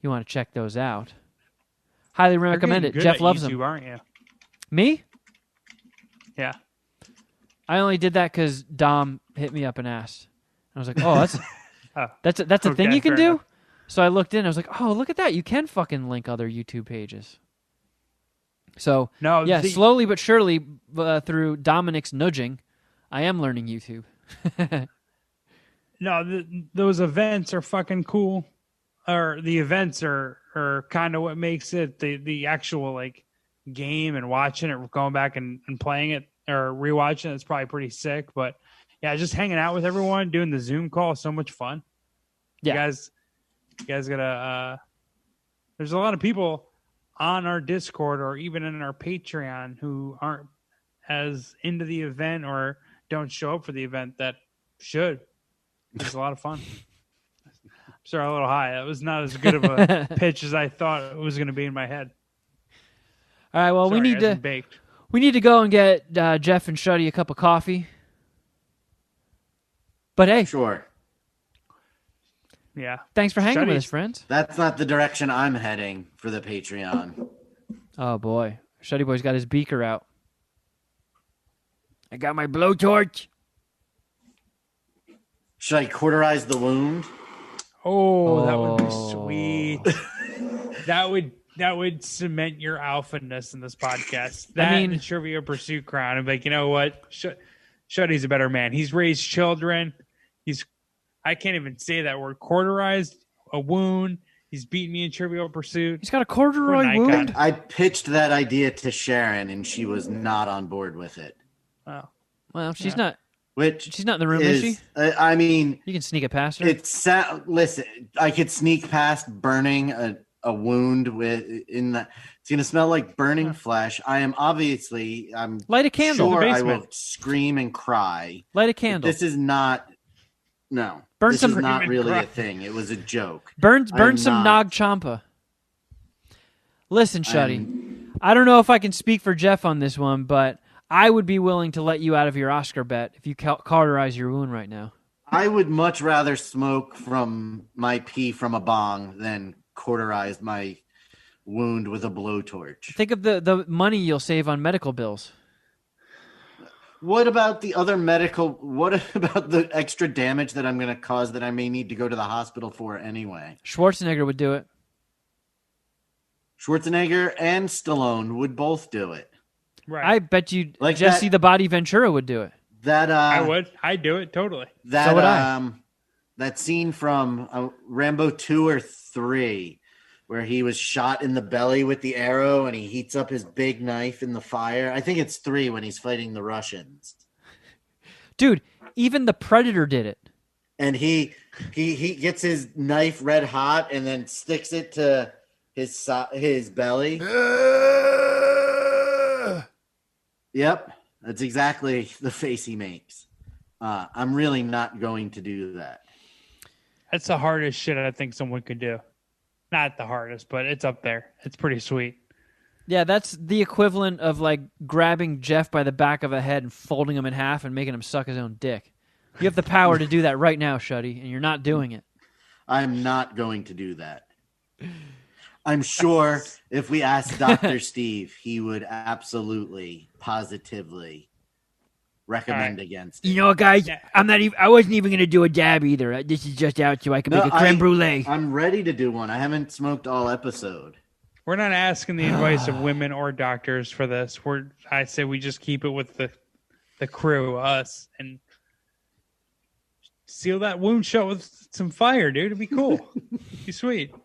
you want to check those out. Highly recommend it. Jeff loves YouTube, them. Aren't you? Me? Yeah. I only did that because Dom hit me up and asked. I was like, oh, that's a thing you can do? Enough. So I looked in. I was like, oh, look at that. You can fucking link other YouTube pages. So, slowly but surely, through Dominic's nudging, I am learning YouTube. No, those events are fucking cool. Or the events are kind of what makes it the actual game, and watching it, going back and playing it or rewatching it is probably pretty sick. But yeah, just hanging out with everyone, doing the Zoom call is so much fun. Yeah. You guys gotta there's a lot of people on our Discord or even in our Patreon who aren't as into the event or don't show up for the event that should. It's a lot of fun. Sorry, a little high. That was not as good of a pitch as I thought it was going to be in my head. All right, well, Sorry, we need to go and get Jeff and Shuddy a cup of coffee. But hey, sure. Yeah. Thanks for hanging with us, friends. That's not the direction I'm heading for the Patreon. Oh boy, Shuddyboy's got his beaker out. I got my blowtorch. Should I cauterize the wound? Oh, that would be sweet. that would cement your alphaness in this podcast. That and the Trivia Pursuit crown. And like, you know what? Shuddy's a better man. He's raised children. I can't even say that word. Cauterized a wound. He's beaten me in Trivial Pursuit. He's got a corduroy wound. I pitched that idea to Sharon, and she was not on board with it. Oh, well, she's not. She's not in the room, is she? I mean, you can sneak it past her. Listen, I could sneak past burning a wound it's gonna smell like burning flesh. I'm light a candle. Sure, I will scream and cry. Light a candle. This is not. No, this is not really a thing. It was a joke. Burn some Nag Champa. Listen, Shuddy, I don't know if I can speak for Jeff on this one, but I would be willing to let you out of your Oscar bet if you cauterize your wound right now. I would much rather smoke from my pee from a bong than cauterize my wound with a blowtorch. Think of the money you'll save on medical bills. What about the other what about the extra damage that I'm going to cause that I may need to go to the hospital for anyway? Schwarzenegger would do it. Schwarzenegger and Stallone would both do it. Right. I bet you Jesse the Body Ventura would do it. I would. I'd do it totally. So would I. That scene from Rambo 2 or 3 where he was shot in the belly with the arrow and he heats up his big knife in the fire. I think it's 3 when he's fighting the Russians. Dude, even the Predator did it. And he gets his knife red hot and then sticks it to his belly. Yep, that's exactly the face he makes. I'm really not going to do that. That's the hardest shit I think someone could do. Not the hardest, but it's up there. It's pretty sweet. Yeah, that's the equivalent of like grabbing Jeff by the back of the head and folding him in half and making him suck his own dick. You have the power to do that right now, Shuddy, and you're not doing it. I'm not going to do that. I'm sure if we asked Dr. Steve, he would absolutely, positively recommend against it. You know what, guys? I wasn't even going to do a dab either. This is just out so I can make a creme brulee. I'm ready to do one. I haven't smoked all episode. We're not asking the advice of women or doctors for this. I say we just keep it with the crew, us, and seal that wound shut with some fire, dude. It'd be cool. It'd be sweet.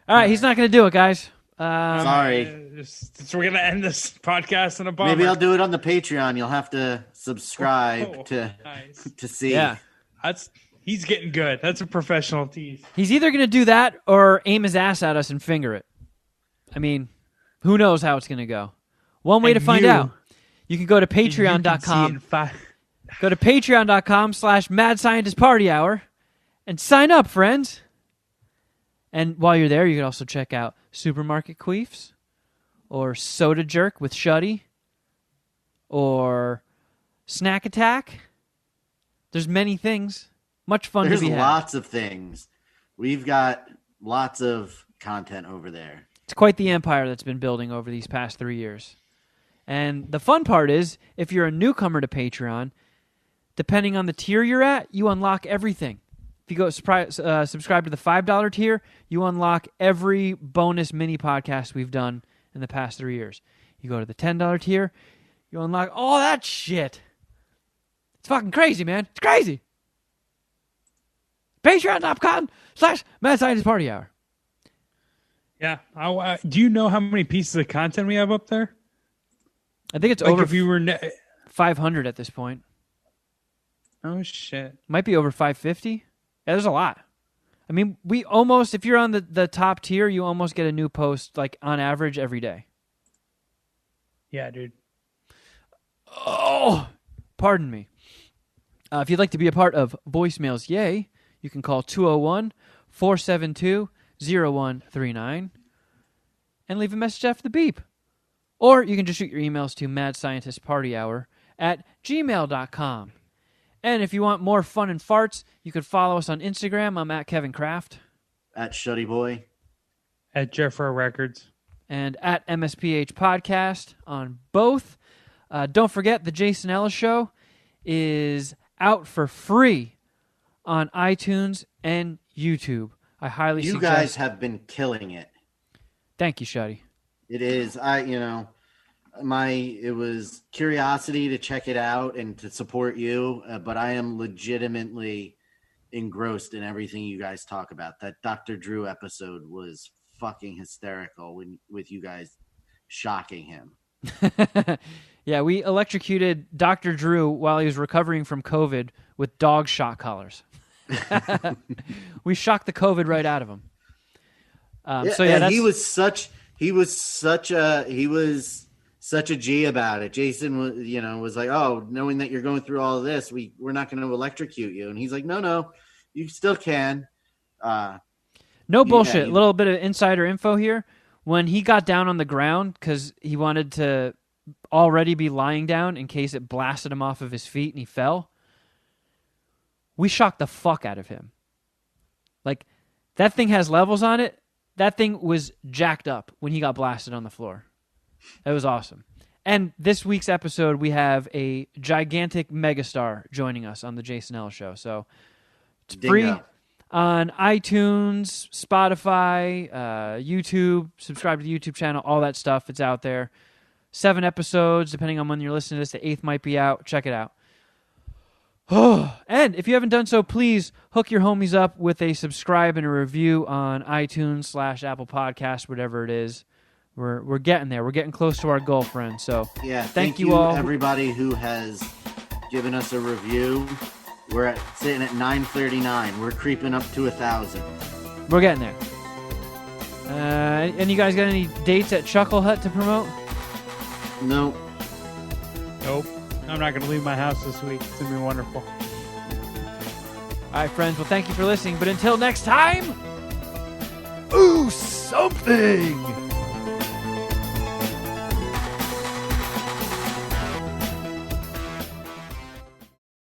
All right, he's not going to do it, guys. Sorry. So we're going to end this podcast in a bummer. Maybe I'll do it on the Patreon. You'll have to subscribe to see. Yeah. He's getting good. That's a professional tease. He's either going to do that or aim his ass at us and finger it. I mean, who knows how it's going to go. One way to find out, you can go to patreon.com. Go to patreon.com/Mad Scientist Party Hour and sign up, friends. And while you're there, you can also check out Supermarket Queefs or Soda Jerk with Shuddy or Snack Attack. There's many things. Much fun to be had. There's lots of things. We've got lots of content over there. It's quite the empire that's been building over these past 3 years. And the fun part is, if you're a newcomer to Patreon, depending on the tier you're at, you unlock everything. If you go subscribe to the $5 tier, you unlock every bonus mini podcast we've done in the past 3 years. You go to the $10 tier, you unlock all that shit. It's fucking crazy, man. It's crazy. Patreon.com/Mad Scientist Party Hour. Yeah. Do you know how many pieces of content we have up there? I think it's over 500 at this point. Oh, shit. Might be over 550. Yeah, there's a lot. I mean, we almost, if you're on the top tier, you almost get a new post, like, on average every day. Yeah, dude. Oh, pardon me. If you'd like to be a part of Voicemails Yay, you can call 201-472-0139 and leave a message after the beep. Or you can just shoot your emails to madscientistpartyhour@gmail.com. And if you want more fun and farts, you could follow us on Instagram. I'm at Kevin Kraft. At Shuddyboy. At Jeffro Records. And at MSPH Podcast on both. Don't forget, the Jason Ellis Show is out for free on iTunes and YouTube. I highly suggest. You guys have been killing it. Thank you, Shuddy. It is. It was curiosity to check it out and to support you, but I am legitimately engrossed in everything you guys talk about. That Dr. Drew episode was fucking hysterical with you guys shocking him. Yeah, we electrocuted Dr. Drew while he was recovering from COVID with dog shock collars. We shocked the COVID right out of him. He was such a G about it. Jason was like, "Oh, knowing that you're going through all of this, we're not going to electrocute you." And he's like, "No, you still can." No bullshit. A little bit of insider info here. When he got down on the ground because he wanted to already be lying down in case it blasted him off of his feet and he fell, we shocked the fuck out of him. Like, that thing has levels on it. That thing was jacked up when he got blasted on the floor. It was awesome. And this week's episode, we have a gigantic megastar joining us on the Jason Ellis Show. So it's free on iTunes, Spotify, YouTube. Subscribe to the YouTube channel, all that stuff. It's out there. 7 episodes, depending on when you're listening to this. The 8th might be out. Check it out. And if you haven't done so, please hook your homies up with a subscribe and a review on iTunes / Apple Podcasts, whatever it is. We're getting there. We're getting close to our goal, friends. So yeah, thank you all, everybody who has given us a review. We're sitting at 939. We're creeping up to 1,000. We're getting there. And you guys got any dates at Chuckle Hut to promote? Nope. I'm not going to leave my house this week. It's going to be wonderful. All right, friends. Well, thank you for listening. But until next time, ooh, something!